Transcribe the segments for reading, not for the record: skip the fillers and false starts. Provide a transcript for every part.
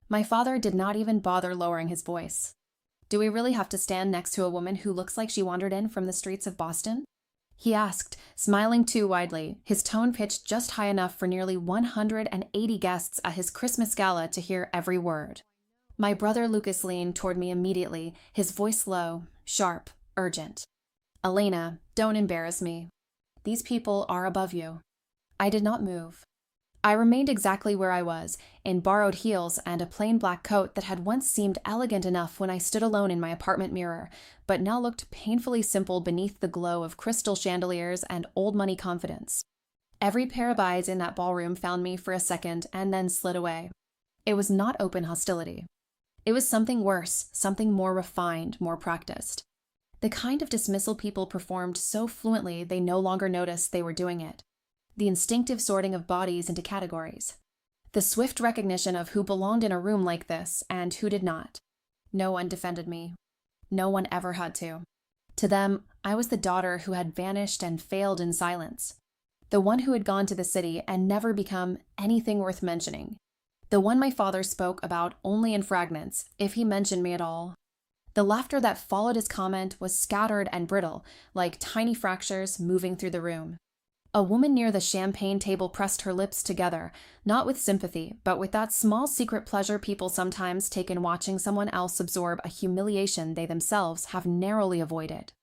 My father did not even bother lowering his voice. "Do we really have to stand next to a woman who looks like she wandered in from the streets of Boston?" he asked, smiling too widely, his tone pitched just high enough for nearly 180 guests at his Christmas gala to hear every word. My brother Lucas leaned toward me immediately, his voice low, sharp, urgent. "Elena, don't embarrass me. These people are above you." I did not move. I remained exactly where I was, in borrowed heels and a plain black coat that had once seemed elegant enough when I stood alone in my apartment mirror, but now looked painfully simple beneath the glow of crystal chandeliers and old money confidence. Every pair of eyes in that ballroom found me for a second and then slid away. It was not open hostility. It was something worse, something more refined, more practiced. The kind of dismissal people performed so fluently they no longer noticed they were doing it. The instinctive sorting of bodies into categories. The swift recognition of who belonged in a room like this and who did not. No one defended me. No one ever had to. To them, I was the daughter who had vanished and failed in silence. The one who had gone to the city and never become anything worth mentioning. The one my father spoke about only in fragments, if he mentioned me at all. The laughter that followed his comment was scattered and brittle, like tiny fractures moving through the room. A woman near the champagne table pressed her lips together, not with sympathy, but with that small secret pleasure people sometimes take in watching someone else absorb a humiliation they themselves have narrowly avoided.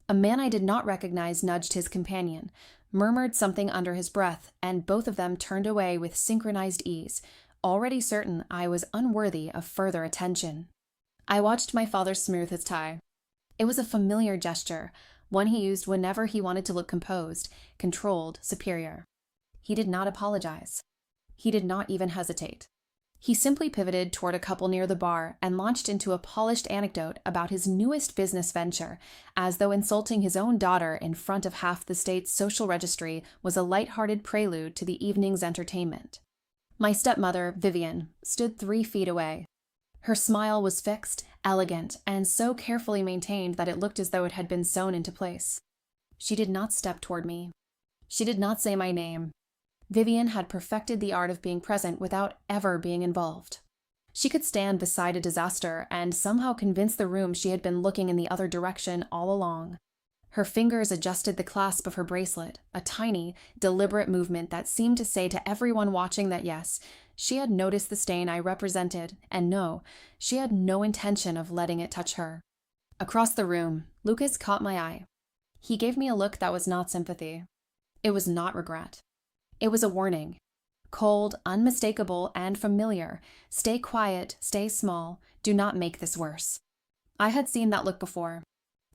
A man I did not recognize nudged his companion, murmured something under his breath, and both of them turned away with synchronized ease, already certain I was unworthy of further attention. I watched my father smooth his tie. It was a familiar gesture, one he used whenever he wanted to look composed, controlled, superior. He did not apologize. He did not even hesitate. He simply pivoted toward a couple near the bar and launched into a polished anecdote about his newest business venture, as though insulting his own daughter in front of half the state's social registry was a light-hearted prelude to the evening's entertainment. My stepmother, Vivian, stood 3 feet away. Her smile was fixed, elegant, and so carefully maintained that it looked as though it had been sewn into place. She did not step toward me. She did not say my name. Vivian had perfected the art of being present without ever being involved. She could stand beside a disaster and somehow convince the room she had been looking in the other direction all along. Her fingers adjusted the clasp of her bracelet, a tiny, deliberate movement that seemed to say to everyone watching that yes, she had noticed the stain I represented, and no, she had no intention of letting it touch her. Across the room, Lucas caught my eye. He gave me a look that was not sympathy. It was not regret. It was a warning. Cold, unmistakable, and familiar. Stay quiet, stay small, do not make this worse. I had seen that look before.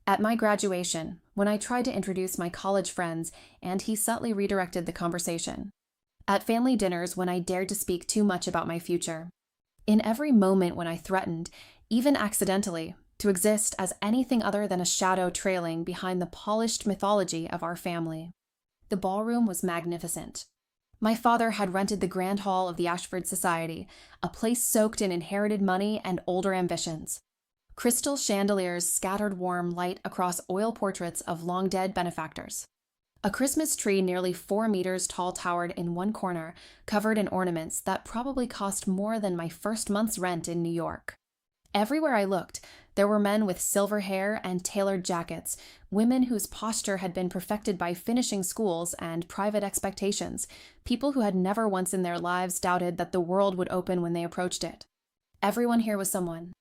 At my graduation, when I tried to introduce my college friends, and he subtly redirected the conversation. At family dinners when I dared to speak too much about my future. In every moment when I threatened, even accidentally, to exist as anything other than a shadow trailing behind the polished mythology of our family. The ballroom was magnificent. My father had rented the grand hall of the Ashford Society, a place soaked in inherited money and older ambitions. Crystal chandeliers scattered warm light across oil portraits of long-dead benefactors. A Christmas tree nearly 4 meters tall towered in one corner, covered in ornaments that probably cost more than my first month's rent in New York. Everywhere I looked, there were men with silver hair and tailored jackets, women whose posture had been perfected by finishing schools and private expectations, people who had never once in their lives doubted that the world would open when they approached it. Everyone here was someone.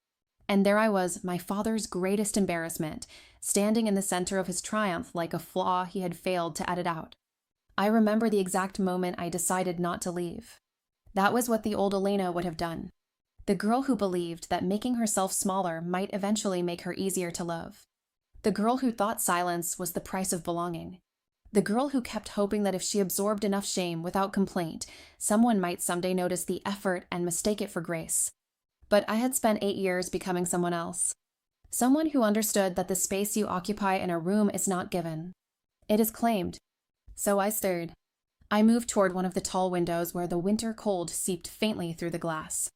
And there I was, my father's greatest embarrassment, standing in the center of his triumph like a flaw he had failed to edit out. I remember the exact moment I decided not to leave. That was what the old Elena would have done. The girl who believed that making herself smaller might eventually make her easier to love. The girl who thought silence was the price of belonging. The girl who kept hoping that if she absorbed enough shame without complaint, someone might someday notice the effort and mistake it for grace. But I had spent 8 years becoming someone else. Someone who understood that the space you occupy in a room is not given. It is claimed. So I stirred. I moved toward one of the tall windows where the winter cold seeped faintly through the glass.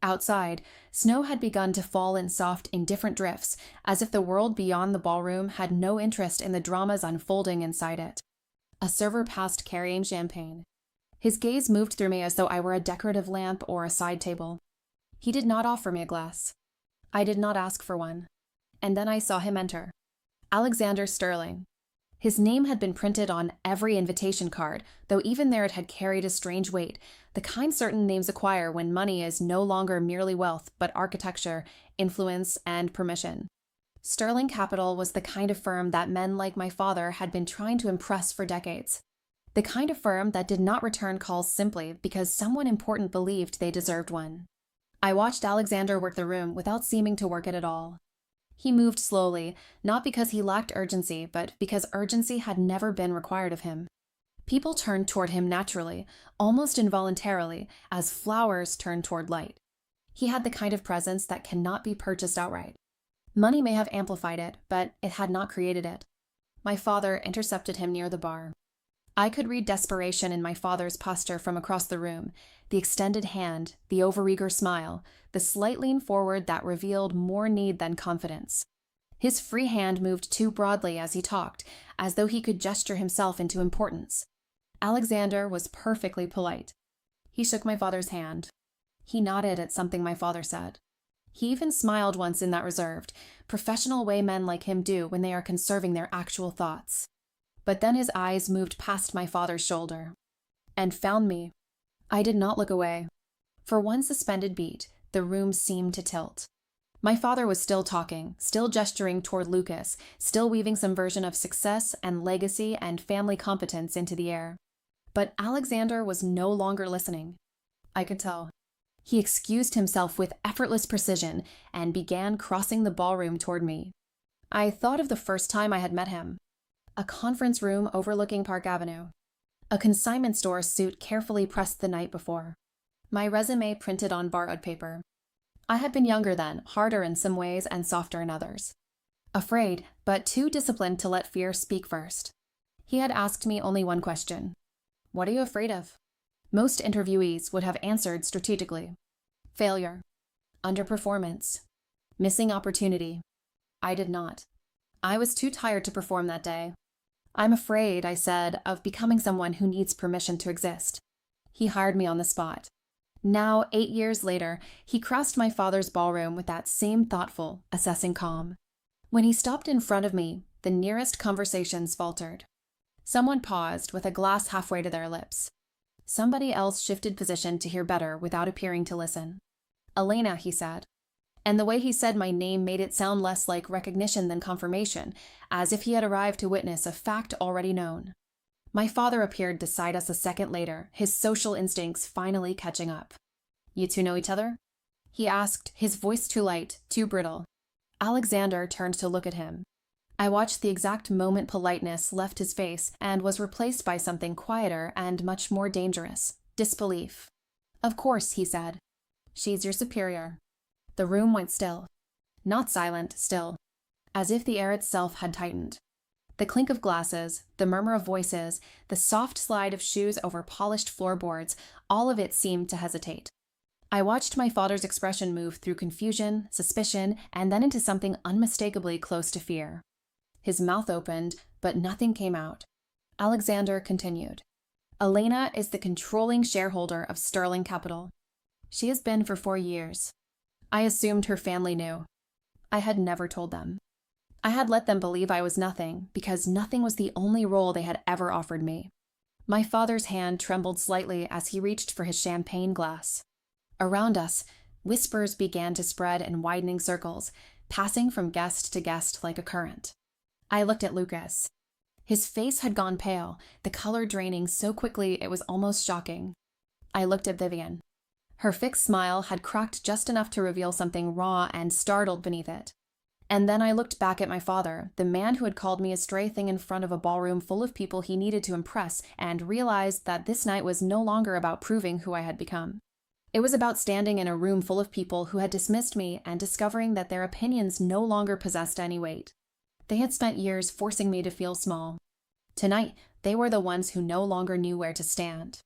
Outside, snow had begun to fall in soft, indifferent drifts, as if the world beyond the ballroom had no interest in the dramas unfolding inside it. A server passed carrying champagne. His gaze moved through me as though I were a decorative lamp or a side table. He did not offer me a glass. I did not ask for one. And then I saw him enter. Alexander Sterling. His name had been printed on every invitation card, though even there it had carried a strange weight, the kind certain names acquire when money is no longer merely wealth, but architecture, influence, and permission. Sterling Capital was the kind of firm that men like my father had been trying to impress for decades. The kind of firm that did not return calls simply because someone important believed they deserved one. I watched Alexander work the room without seeming to work it at all. He moved slowly, not because he lacked urgency, but because urgency had never been required of him. People turned toward him naturally, almost involuntarily, as flowers turn toward light. He had the kind of presence that cannot be purchased outright. Money may have amplified it, but it had not created it. My father intercepted him near the bar. I could read desperation in my father's posture from across the room, the extended hand, the overeager smile, the slight lean forward that revealed more need than confidence. His free hand moved too broadly as he talked, as though he could gesture himself into importance. Alexander was perfectly polite. He shook my father's hand. He nodded at something my father said. He even smiled once in that reserved, professional way men like him do when they are conserving their actual thoughts. But then his eyes moved past my father's shoulder and found me. I did not look away. For one suspended beat, the room seemed to tilt. My father was still talking, still gesturing toward Lucas, still weaving some version of success and legacy and family competence into the air. But Alexander was no longer listening. I could tell. He excused himself with effortless precision and began crossing the ballroom toward me. I thought of the first time I had met him. A conference room overlooking Park Avenue. A consignment store suit carefully pressed the night before. My resume printed on borrowed paper. I had been younger then, harder in some ways and softer in others. Afraid, but too disciplined to let fear speak first. He had asked me only one question. What are you afraid of? Most interviewees would have answered strategically. Failure. Underperformance. Missing opportunity. I did not. I was too tired to perform that day. I'm afraid, I said, of becoming someone who needs permission to exist. He hired me on the spot. Now, 8 years later, he crossed my father's ballroom with that same thoughtful, assessing calm. When he stopped in front of me, the nearest conversations faltered. Someone paused with a glass halfway to their lips. Somebody else shifted position to hear better without appearing to listen. Elena, he said. And the way he said my name made it sound less like recognition than confirmation, as if he had arrived to witness a fact already known. My father appeared beside us a second later, his social instincts finally catching up. You two know each other? He asked, his voice too light, too brittle. Alexander turned to look at him. I watched the exact moment politeness left his face and was replaced by something quieter and much more dangerous, disbelief. Of course, he said. She's your superior. The room went still. Not silent, still. As if the air itself had tightened. The clink of glasses, the murmur of voices, the soft slide of shoes over polished floorboards, all of it seemed to hesitate. I watched my father's expression move through confusion, suspicion, and then into something unmistakably close to fear. His mouth opened, but nothing came out. Alexander continued. Elena is the controlling shareholder of Sterling Capital. She has been for 4 years. I assumed her family knew. I had never told them. I had let them believe I was nothing, because nothing was the only role they had ever offered me. My father's hand trembled slightly as he reached for his champagne glass. Around us, whispers began to spread in widening circles, passing from guest to guest like a current. I looked at Lucas. His face had gone pale, the color draining so quickly it was almost shocking. I looked at Vivian. Her fixed smile had cracked just enough to reveal something raw and startled beneath it. And then I looked back at my father, the man who had called me a stray thing in front of a ballroom full of people he needed to impress, and realized that this night was no longer about proving who I had become. It was about standing in a room full of people who had dismissed me and discovering that their opinions no longer possessed any weight. They had spent years forcing me to feel small. Tonight, they were the ones who no longer knew where to stand.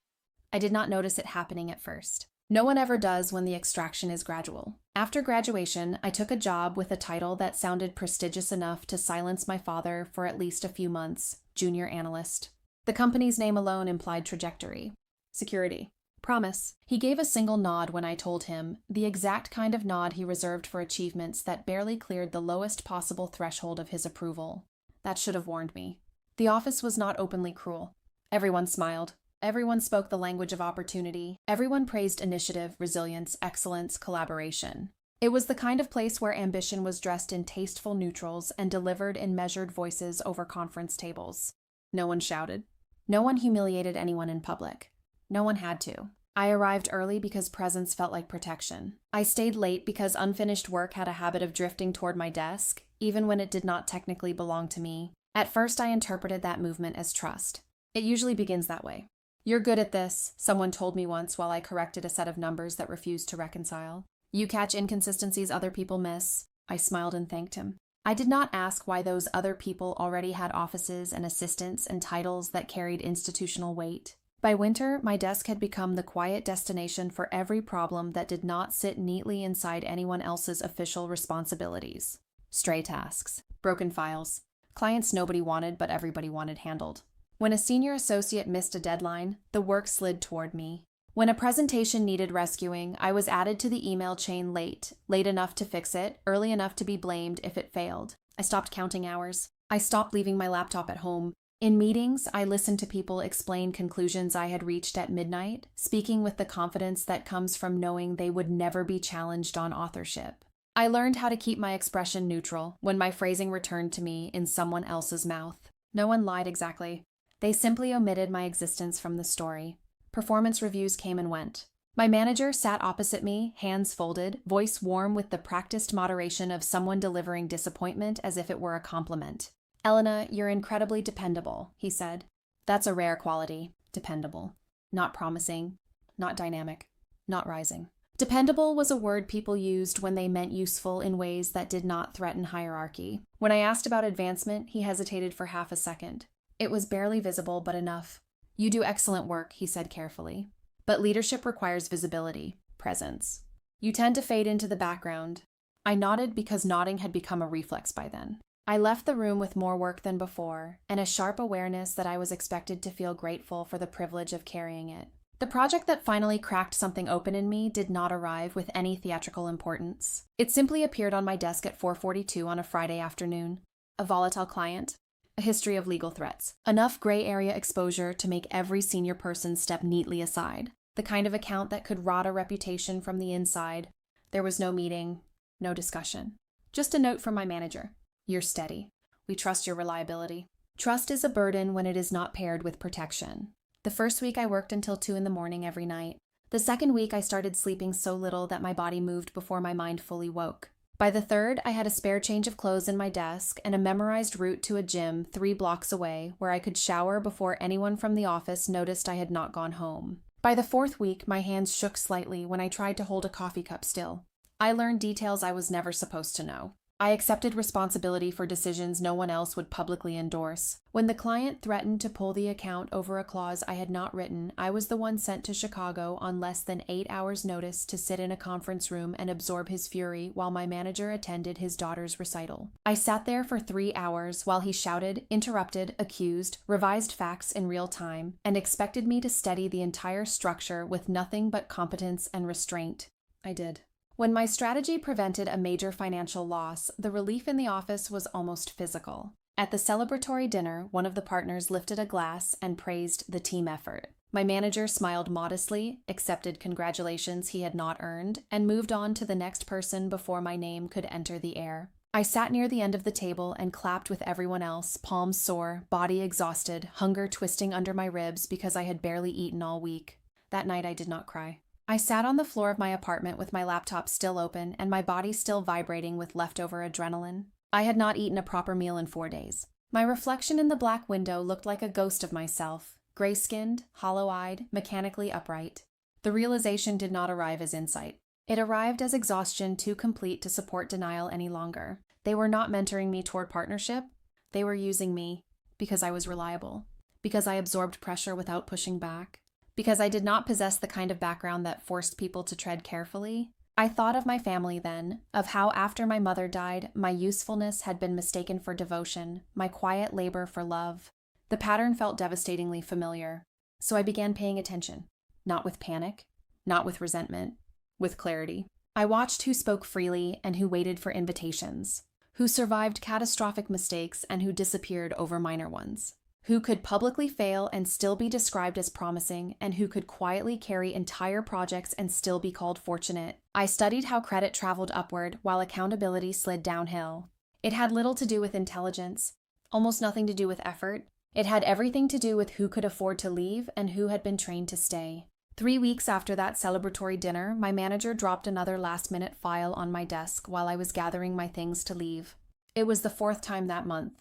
I did not notice it happening at first. No one ever does when the extraction is gradual. After graduation, I took a job with a title that sounded prestigious enough to silence my father for at least a few months, junior analyst. The company's name alone implied trajectory. Security. Promise. He gave a single nod when I told him, the exact kind of nod he reserved for achievements that barely cleared the lowest possible threshold of his approval. That should have warned me. The office was not openly cruel. Everyone smiled. Everyone spoke the language of opportunity. Everyone praised initiative, resilience, excellence, collaboration. It was the kind of place where ambition was dressed in tasteful neutrals and delivered in measured voices over conference tables. No one shouted. No one humiliated anyone in public. No one had to. I arrived early because presence felt like protection. I stayed late because unfinished work had a habit of drifting toward my desk, even when it did not technically belong to me. At first, I interpreted that movement as trust. It usually begins that way. "You're good at this," someone told me once while I corrected a set of numbers that refused to reconcile. "You catch inconsistencies other people miss." I smiled and thanked him. I did not ask why those other people already had offices and assistants and titles that carried institutional weight. By winter, my desk had become the quiet destination for every problem that did not sit neatly inside anyone else's official responsibilities. Stray tasks, broken files, clients nobody wanted but everybody wanted handled. When a senior associate missed a deadline, the work slid toward me. When a presentation needed rescuing, I was added to the email chain late enough to fix it, early enough to be blamed if it failed. I stopped counting hours. I stopped leaving my laptop at home. In meetings, I listened to people explain conclusions I had reached at midnight, speaking with the confidence that comes from knowing they would never be challenged on authorship. I learned how to keep my expression neutral when my phrasing returned to me in someone else's mouth. No one lied exactly. They simply omitted my existence from the story. Performance reviews came and went. My manager sat opposite me, hands folded, voice warm with the practiced moderation of someone delivering disappointment as if it were a compliment. "Elena, you're incredibly dependable," he said. That's a rare quality. Dependable. Not promising. Not dynamic. Not rising. Dependable was a word people used when they meant useful in ways that did not threaten hierarchy. When I asked about advancement, he hesitated for half a second. It was barely visible, but enough. "You do excellent work," he said carefully. "But leadership requires visibility, presence. You tend to fade into the background." I nodded because nodding had become a reflex by then. I left the room with more work than before, and a sharp awareness that I was expected to feel grateful for the privilege of carrying it. The project that finally cracked something open in me did not arrive with any theatrical importance. It simply appeared on my desk at 4:42 on a Friday afternoon. A volatile client. A history of legal threats. Enough gray area exposure to make every senior person step neatly aside. The kind of account that could rot a reputation from the inside. There was no meeting, no discussion. Just a note from my manager. "You're steady. We trust your reliability." Trust is a burden when it is not paired with protection. The first week I worked until 2 a.m. every night. The second week I started sleeping so little that my body moved before my mind fully woke. By the third, I had a spare change of clothes in my desk and a memorized route to a gym 3 blocks away where I could shower before anyone from the office noticed I had not gone home. By the fourth week, my hands shook slightly when I tried to hold a coffee cup still. I learned details I was never supposed to know. I accepted responsibility for decisions no one else would publicly endorse. When the client threatened to pull the account over a clause I had not written, I was the one sent to Chicago on less than 8 hours' notice to sit in a conference room and absorb his fury while my manager attended his daughter's recital. I sat there for 3 hours while he shouted, interrupted, accused, revised facts in real time, and expected me to steady the entire structure with nothing but competence and restraint. I did. When my strategy prevented a major financial loss, the relief in the office was almost physical. At the celebratory dinner, one of the partners lifted a glass and praised the team effort. My manager smiled modestly, accepted congratulations he had not earned, and moved on to the next person before my name could enter the air. I sat near the end of the table and clapped with everyone else, palms sore, body exhausted, hunger twisting under my ribs because I had barely eaten all week. That night I did not cry. I sat on the floor of my apartment with my laptop still open and my body still vibrating with leftover adrenaline. I had not eaten a proper meal in 4 days. My reflection in the black window looked like a ghost of myself, gray-skinned, hollow-eyed, mechanically upright. The realization did not arrive as insight. It arrived as exhaustion too complete to support denial any longer. They were not mentoring me toward partnership. They were using me because I was reliable, because I absorbed pressure without pushing back, because I did not possess the kind of background that forced people to tread carefully. I thought of my family then, of how after my mother died, my usefulness had been mistaken for devotion, my quiet labor for love. The pattern felt devastatingly familiar, so I began paying attention. Not with panic, not with resentment, with clarity. I watched who spoke freely and who waited for invitations, who survived catastrophic mistakes and who disappeared over minor ones, who could publicly fail and still be described as promising, and who could quietly carry entire projects and still be called fortunate. I studied how credit traveled upward while accountability slid downhill. It had little to do with intelligence, almost nothing to do with effort. It had everything to do with who could afford to leave and who had been trained to stay. 3 weeks after that celebratory dinner, my manager dropped another last-minute file on my desk while I was gathering my things to leave. It was the 4th time that month.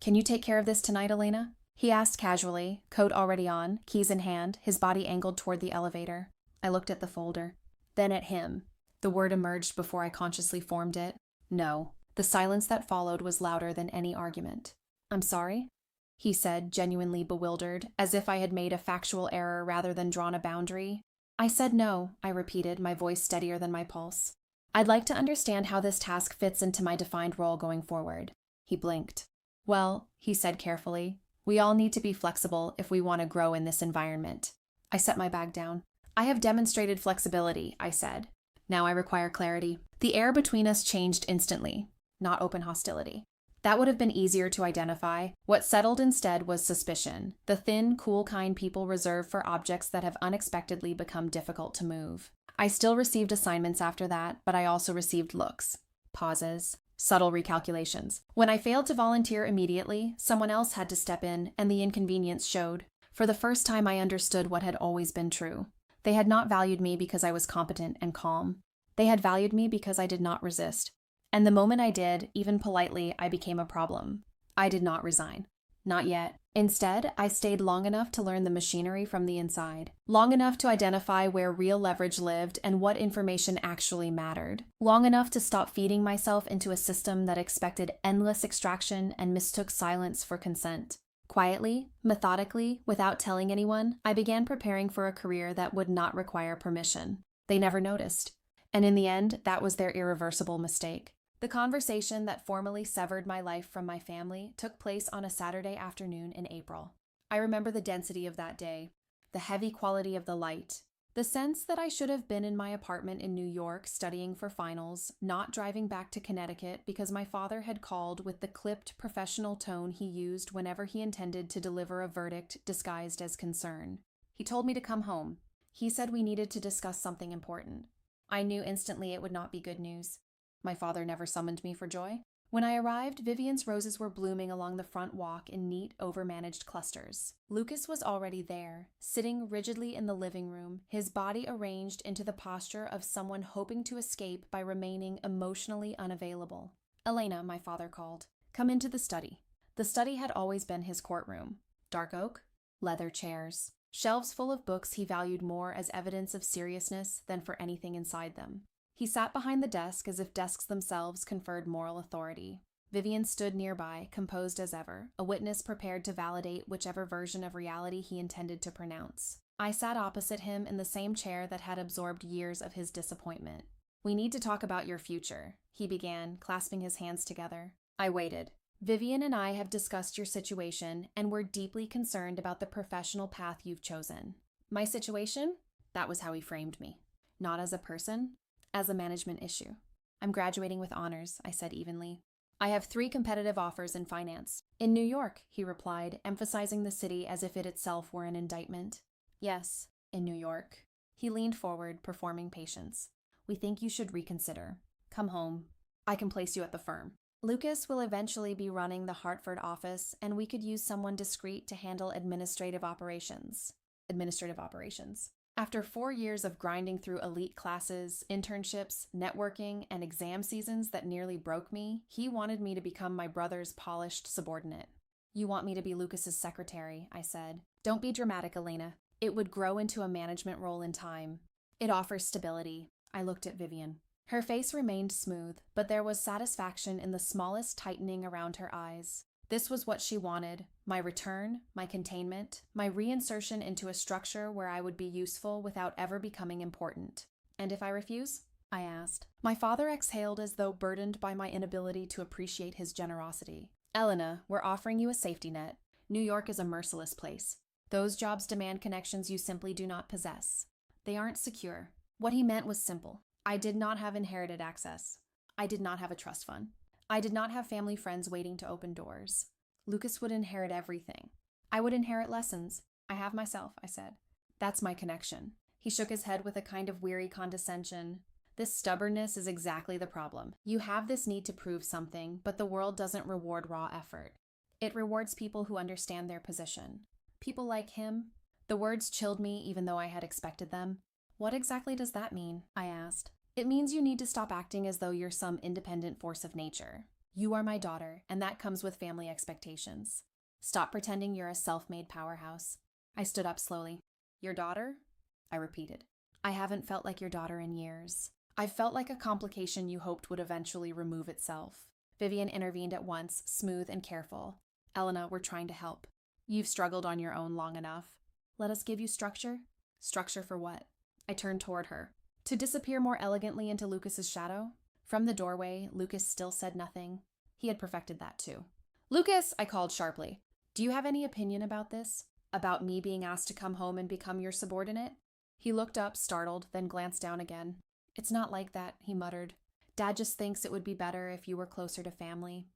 "Can you take care of this tonight, Elena?" he asked casually, coat already on, keys in hand, his body angled toward the elevator. I looked at the folder, then at him. The word emerged before I consciously formed it. No. The silence that followed was louder than any argument. "I'm sorry?" he said, genuinely bewildered, as if I had made a factual error rather than drawn a boundary. "I said no," I repeated, my voice steadier than my pulse. "I'd like to understand how this task fits into my defined role going forward." He blinked. "Well," he said carefully, "we all need to be flexible if we want to grow in this environment." I set my bag down. "I have demonstrated flexibility," I said. "Now I require clarity." The air between us changed instantly, not open hostility. That would have been easier to identify. What settled instead was suspicion, the thin, cool kind people reserve for objects that have unexpectedly become difficult to move. I still received assignments after that, but I also received looks, pauses, subtle recalculations. When I failed to volunteer immediately, someone else had to step in, and the inconvenience showed. For the first time, I understood what had always been true. They had not valued me because I was competent and calm. They had valued me because I did not resist. And the moment I did, even politely, I became a problem. I did not resign. Not yet. Instead, I stayed long enough to learn the machinery from the inside. Long enough to identify where real leverage lived and what information actually mattered. Long enough to stop feeding myself into a system that expected endless extraction and mistook silence for consent. Quietly, methodically, without telling anyone, I began preparing for a career that would not require permission. They never noticed. And in the end, that was their irreversible mistake. The conversation that formally severed my life from my family took place on a Saturday afternoon in April. I remember the density of that day, the heavy quality of the light, the sense that I should have been in my apartment in New York studying for finals, not driving back to Connecticut because my father had called with the clipped professional tone he used whenever he intended to deliver a verdict disguised as concern. He told me to come home. He said we needed to discuss something important. I knew instantly it would not be good news. My father never summoned me for joy. When I arrived, Vivian's roses were blooming along the front walk in neat, overmanaged clusters. Lucas was already there, sitting rigidly in the living room, his body arranged into the posture of someone hoping to escape by remaining emotionally unavailable. "Elena," my father called. "Come into the study." The study had always been his courtroom. Dark oak, leather chairs, shelves full of books he valued more as evidence of seriousness than for anything inside them. He sat behind the desk as if desks themselves conferred moral authority. Vivian stood nearby, composed as ever, a witness prepared to validate whichever version of reality he intended to pronounce. I sat opposite him in the same chair that had absorbed years of his disappointment. "We need to talk about your future," he began, clasping his hands together. I waited. "Vivian and I have discussed your situation, and we're deeply concerned about the professional path you've chosen." My situation? That was how he framed me. Not as a person, as a management issue. "I'm graduating with honors," I said evenly. "I have 3 competitive offers in finance." "In New York," he replied, emphasizing the city as if it itself were an indictment. "Yes, in New York." He leaned forward, performing patience. "We think you should reconsider. Come home. I can place you at the firm. Lucas will eventually be running the Hartford office, and we could use someone discreet to handle administrative operations. After 4 years of grinding through elite classes, internships, networking, and exam seasons that nearly broke me, he wanted me to become my brother's polished subordinate. "You want me to be Lucas's secretary," I said. "Don't be dramatic, Elena. It would grow into a management role in time. It offers stability." I looked at Vivian. Her face remained smooth, but there was satisfaction in the smallest tightening around her eyes. This was what she wanted: my return, my containment, my reinsertion into a structure where I would be useful without ever becoming important. "And if I refuse?" I asked. My father exhaled as though burdened by my inability to appreciate his generosity. "Elena, we're offering you a safety net. New York is a merciless place. Those jobs demand connections you simply do not possess. They aren't secure. What he meant was simple. I did not have inherited access. I did not have a trust fund. I did not have family friends waiting to open doors. Lucas would inherit everything. I would inherit lessons. I have myself, I said. That's my connection. He shook his head with a kind of weary condescension. This stubbornness is exactly the problem. You have this need to prove something, but the world doesn't reward raw effort. It rewards people who understand their position. People like him. The words chilled me even though I had expected them. What exactly does that mean? I asked. It means you need to stop acting as though you're some independent force of nature. You are my daughter, and that comes with family expectations. Stop pretending you're a self-made powerhouse. I stood up slowly. Your daughter? I repeated. I haven't felt like your daughter in years. I've felt like a complication you hoped would eventually remove itself. Vivian intervened at once, smooth and careful. Elena, we're trying to help. You've struggled on your own long enough. Let us give you structure? Structure for what? I turned toward her. To disappear more elegantly into Lucas's shadow? From the doorway, Lucas still said nothing. He had perfected that too. Lucas, I called sharply. Do you have any opinion about this? About me being asked to come home and become your subordinate? He looked up, startled, then glanced down again. It's not like that, he muttered. Dad just thinks it would be better if you were closer to family.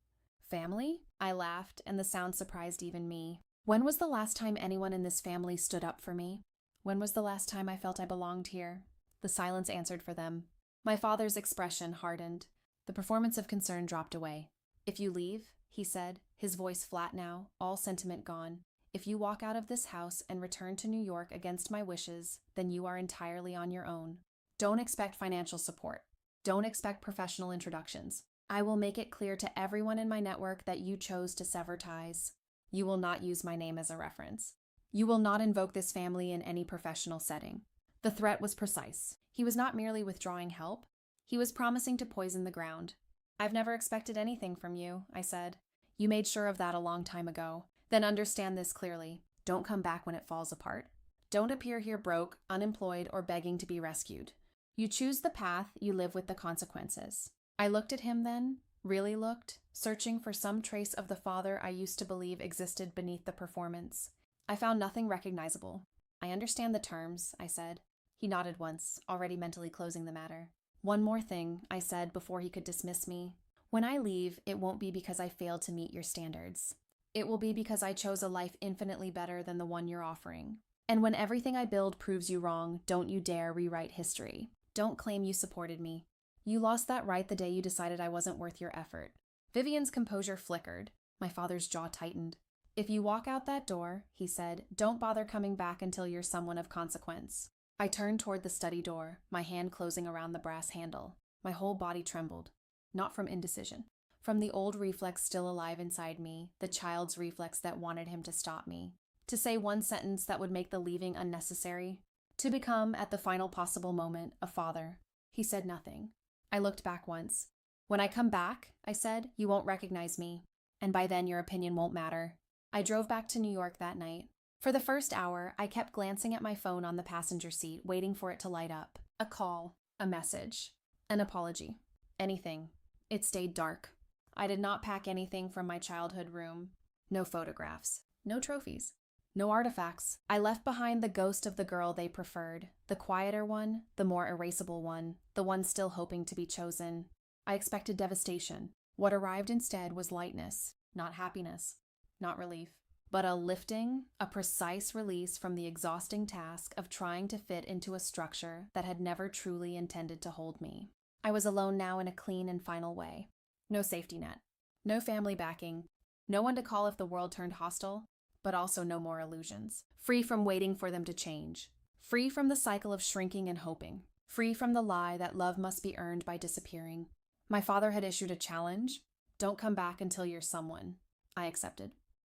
Family? I laughed, and the sound surprised even me. When was the last time anyone in this family stood up for me? When was the last time I felt I belonged here? The silence answered for them. My father's expression hardened. The performance of concern dropped away. If you leave, he said, his voice flat now, all sentiment gone. If you walk out of this house and return to New York against my wishes, then you are entirely on your own. Don't expect financial support. Don't expect professional introductions. I will make it clear to everyone in my network that you chose to sever ties. You will not use my name as a reference. You will not invoke this family in any professional setting. The threat was precise. He was not merely withdrawing help. He was promising to poison the ground. I've never expected anything from you, I said. You made sure of that a long time ago. Then understand this clearly. Don't come back when it falls apart. Don't appear here broke, unemployed, or begging to be rescued. You choose the path, you live with the consequences. I looked at him then, really looked, searching for some trace of the father I used to believe existed beneath the performance. I found nothing recognizable. I understand the terms, I said. He nodded once, already mentally closing the matter. One more thing, I said before he could dismiss me. When I leave, it won't be because I failed to meet your standards. It will be because I chose a life infinitely better than the one you're offering. And when everything I build proves you wrong, don't you dare rewrite history. Don't claim you supported me. You lost that right the day you decided I wasn't worth your effort. Vivian's composure flickered. My father's jaw tightened. If you walk out that door, he said, don't bother coming back until you're someone of consequence. I turned toward the study door, my hand closing around the brass handle. My whole body trembled. Not from indecision. From the old reflex still alive inside me, the child's reflex that wanted him to stop me. To say one sentence that would make the leaving unnecessary. To become, at the final possible moment, a father. He said nothing. I looked back once. When I come back, I said, you won't recognize me. And by then your opinion won't matter. I drove back to New York that night. For the first hour, I kept glancing at my phone on the passenger seat, waiting for it to light up. A call, a message, an apology, anything. It stayed dark. I did not pack anything from my childhood room. No photographs, no trophies, no artifacts. I left behind the ghost of the girl they preferred, the quieter one, the more erasable one, the one still hoping to be chosen. I expected devastation. What arrived instead was lightness, not happiness, not relief, but a lifting, a precise release from the exhausting task of trying to fit into a structure that had never truly intended to hold me. I was alone now in a clean and final way. No safety net, no family backing, no one to call if the world turned hostile, but also no more illusions. Free from waiting for them to change. Free from the cycle of shrinking and hoping. Free from the lie that love must be earned by disappearing. My father had issued a challenge. Don't come back until you're someone. I accepted.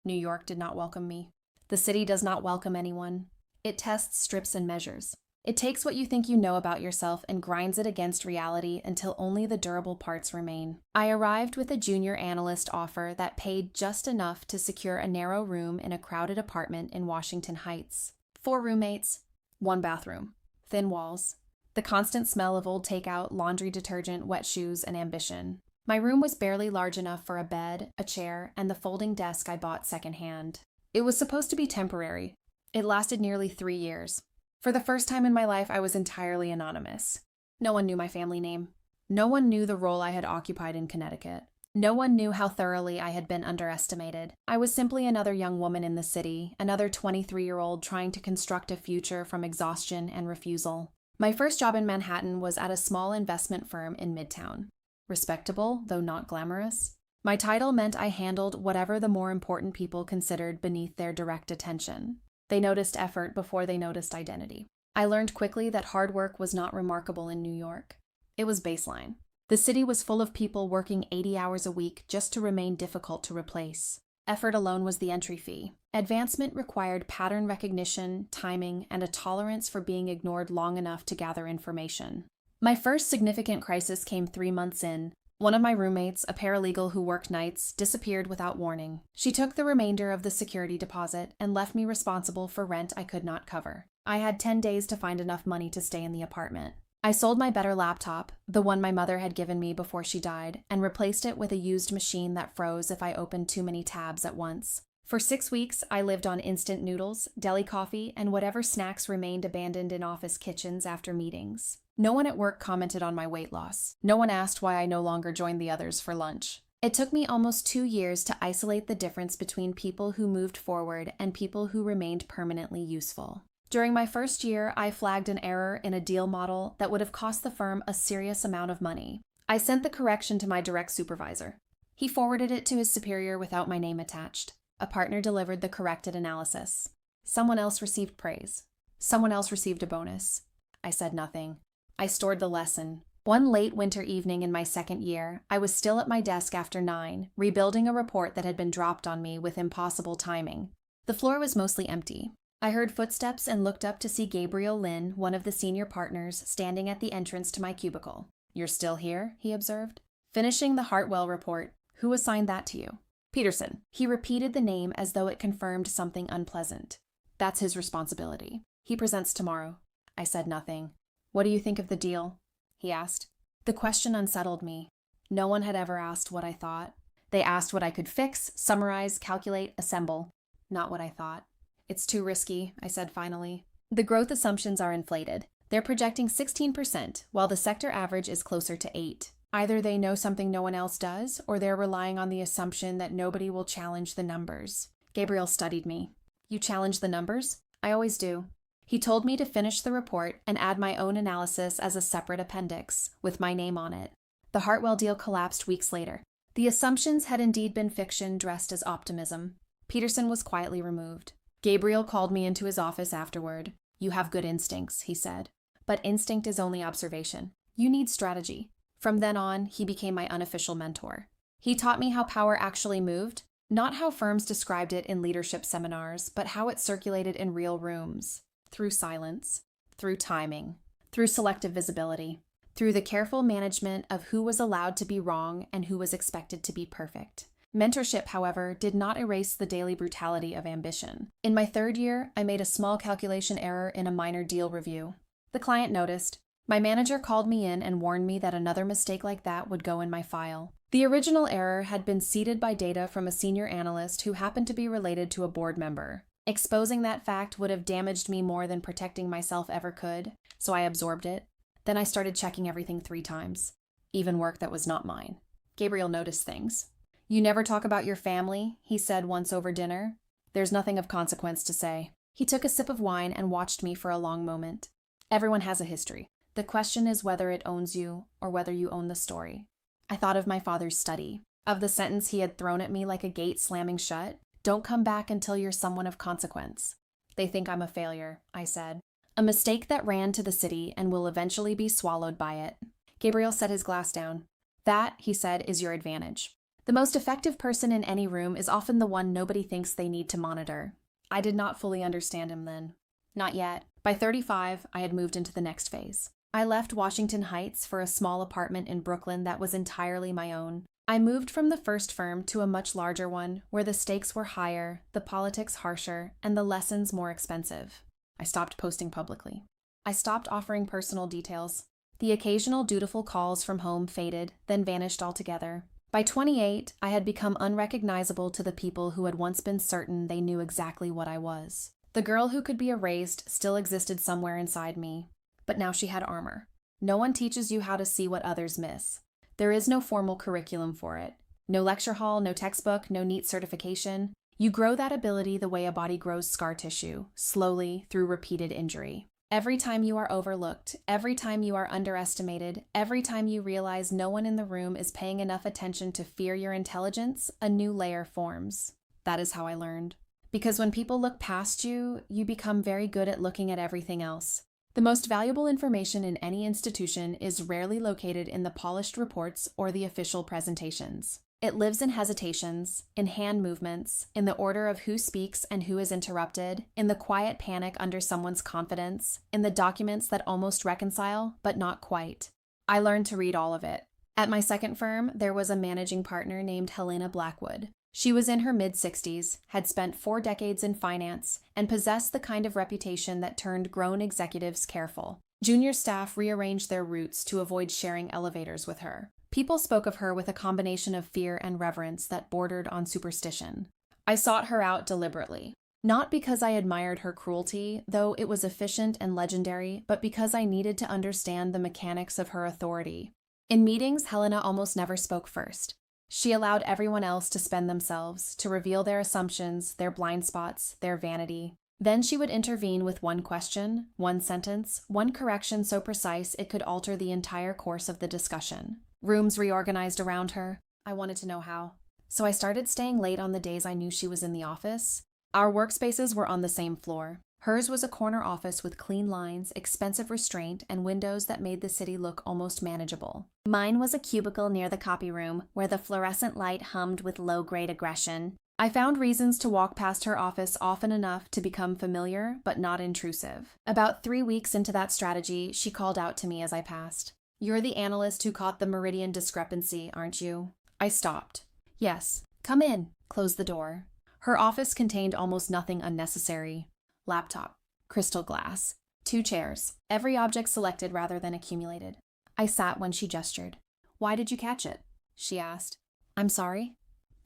New York did not welcome me. The city does not welcome anyone. It tests, strips, and measures. It takes what you think you know about yourself and grinds it against reality until only the durable parts remain. I arrived with a junior analyst offer that paid just enough to secure a narrow room in a crowded apartment in Washington Heights. 4 roommates, 1 bathroom, thin walls, the constant smell of old takeout, laundry detergent, wet shoes, and ambition. My room was barely large enough for a bed, a chair, and the folding desk I bought secondhand. It was supposed to be temporary. It lasted nearly 3 years. For the first time in my life, I was entirely anonymous. No one knew my family name. No one knew the role I had occupied in Connecticut. No one knew how thoroughly I had been underestimated. I was simply another young woman in the city, another 23-year-old trying to construct a future from exhaustion and refusal. My first job in Manhattan was at a small investment firm in Midtown. Respectable, though not glamorous. My title meant I handled whatever the more important people considered beneath their direct attention. They noticed effort before they noticed identity. I learned quickly that hard work was not remarkable in New York. It was baseline. The city was full of people working 80 hours a week just to remain difficult to replace. Effort alone was the entry fee. Advancement required pattern recognition, timing, and a tolerance for being ignored long enough to gather information. My first significant crisis came 3 months in. One of my roommates, a paralegal who worked nights, disappeared without warning. She took the remainder of the security deposit and left me responsible for rent I could not cover. I had 10 days to find enough money to stay in the apartment. I sold my better laptop, the one my mother had given me before she died, and replaced it with a used machine that froze if I opened too many tabs at once. For 6 weeks, I lived on instant noodles, deli coffee, and whatever snacks remained abandoned in office kitchens after meetings. No one at work commented on my weight loss. No one asked why I no longer joined the others for lunch. It took me almost 2 years to isolate the difference between people who moved forward and people who remained permanently useful. During my first year, I flagged an error in a deal model that would have cost the firm a serious amount of money. I sent the correction to my direct supervisor. He forwarded it to his superior without my name attached. A partner delivered the corrected analysis. Someone else received praise. Someone else received a bonus. I said nothing. I stored the lesson. One late winter evening in my second year, I was still at my desk after 9, rebuilding a report that had been dropped on me with impossible timing. The floor was mostly empty. I heard footsteps and looked up to see Gabriel Lynn, one of the senior partners, standing at the entrance to my cubicle. "You're still here?" he observed. "Finishing the Hartwell report. Who assigned that to you?" "Peterson." He repeated the name as though it confirmed something unpleasant. "That's his responsibility. He presents tomorrow." I said nothing. "What do you think of the deal?" he asked. The question unsettled me. No one had ever asked what I thought. They asked what I could fix, summarize, calculate, assemble. Not what I thought. "It's too risky," I said finally. "The growth assumptions are inflated. They're projecting 16%, while the sector average is closer to 8%. Either they know something no one else does, or they're relying on the assumption that nobody will challenge the numbers." Gabriel studied me. "You challenge the numbers?" "I always do." He told me to finish the report and add my own analysis as a separate appendix, with my name on it. The Hartwell deal collapsed weeks later. The assumptions had indeed been fiction dressed as optimism. Peterson was quietly removed. Gabriel called me into his office afterward. "You have good instincts," he said. "But instinct is only observation. You need strategy." From then on, he became my unofficial mentor. He taught me how power actually moved, not how firms described it in leadership seminars, but how it circulated in real rooms. Through silence, through timing, through selective visibility, through the careful management of who was allowed to be wrong and who was expected to be perfect. Mentorship, however, did not erase the daily brutality of ambition. In my third year, I made a small calculation error in a minor deal review. The client noticed. My manager called me in and warned me that another mistake like that would go in my file. The original error had been seeded by data from a senior analyst who happened to be related to a board member. Exposing that fact would have damaged me more than protecting myself ever could, so I absorbed it. Then I started checking everything 3 times, even work that was not mine. Gabriel noticed things. "You never talk about your family," he said once over dinner. "There's nothing of consequence to say." He took a sip of wine and watched me for a long moment. "Everyone has a history. The question is whether it owns you or whether you own the story." I thought of my father's study, of the sentence he had thrown at me like a gate slamming shut. "Don't come back until you're someone of consequence." "They think I'm a failure," I said. "A mistake that ran to the city and will eventually be swallowed by it." Gabriel set his glass down. "That," he said, "is your advantage. The most effective person in any room is often the one nobody thinks they need to monitor." I did not fully understand him then. Not yet. By 35, I had moved into the next phase. I left Washington Heights for a small apartment in Brooklyn that was entirely my own. I moved from the first firm to a much larger one, where the stakes were higher, the politics harsher, and the lessons more expensive. I stopped posting publicly. I stopped offering personal details. The occasional dutiful calls from home faded, then vanished altogether. By 28, I had become unrecognizable to the people who had once been certain they knew exactly what I was. The girl who could be erased still existed somewhere inside me, but now she had armor. No one teaches you how to see what others miss. There is no formal curriculum for it. No lecture hall, no textbook, no neat certification. You grow that ability the way a body grows scar tissue, slowly through repeated injury. Every time you are overlooked, every time you are underestimated, every time you realize no one in the room is paying enough attention to fear your intelligence, a new layer forms. That is how I learned. Because when people look past you, you become very good at looking at everything else. The most valuable information in any institution is rarely located in the polished reports or the official presentations. It lives in hesitations, in hand movements, in the order of who speaks and who is interrupted, in the quiet panic under someone's confidence, in the documents that almost reconcile, but not quite. I learned to read all of it. At my second firm, there was a managing partner named Elena Blackwood. She was in her mid-60s, had spent 4 decades in finance, and possessed the kind of reputation that turned grown executives careful. Junior staff rearranged their routes to avoid sharing elevators with her. People spoke of her with a combination of fear and reverence that bordered on superstition. I sought her out deliberately. Not because I admired her cruelty, though it was efficient and legendary, but because I needed to understand the mechanics of her authority. In meetings, Helena almost never spoke first. She allowed everyone else to spend themselves, to reveal their assumptions, their blind spots, their vanity. Then she would intervene with one question, one sentence, one correction so precise it could alter the entire course of the discussion. Rooms reorganized around her. I wanted to know how. So I started staying late on the days I knew she was in the office. Our workspaces were on the same floor. Hers was a corner office with clean lines, expensive restraint, and windows that made the city look almost manageable. Mine was a cubicle near the copy room, where the fluorescent light hummed with low-grade aggression. I found reasons to walk past her office often enough to become familiar, but not intrusive. About 3 weeks into that strategy, she called out to me as I passed. "You're the analyst who caught the meridian discrepancy, aren't you?" I stopped. "Yes. Come in." Closed the door. Her office contained almost nothing unnecessary. Laptop, crystal glass, 2 chairs, every object selected rather than accumulated. I sat when she gestured. "Why did you catch it?" she asked. "I'm sorry?"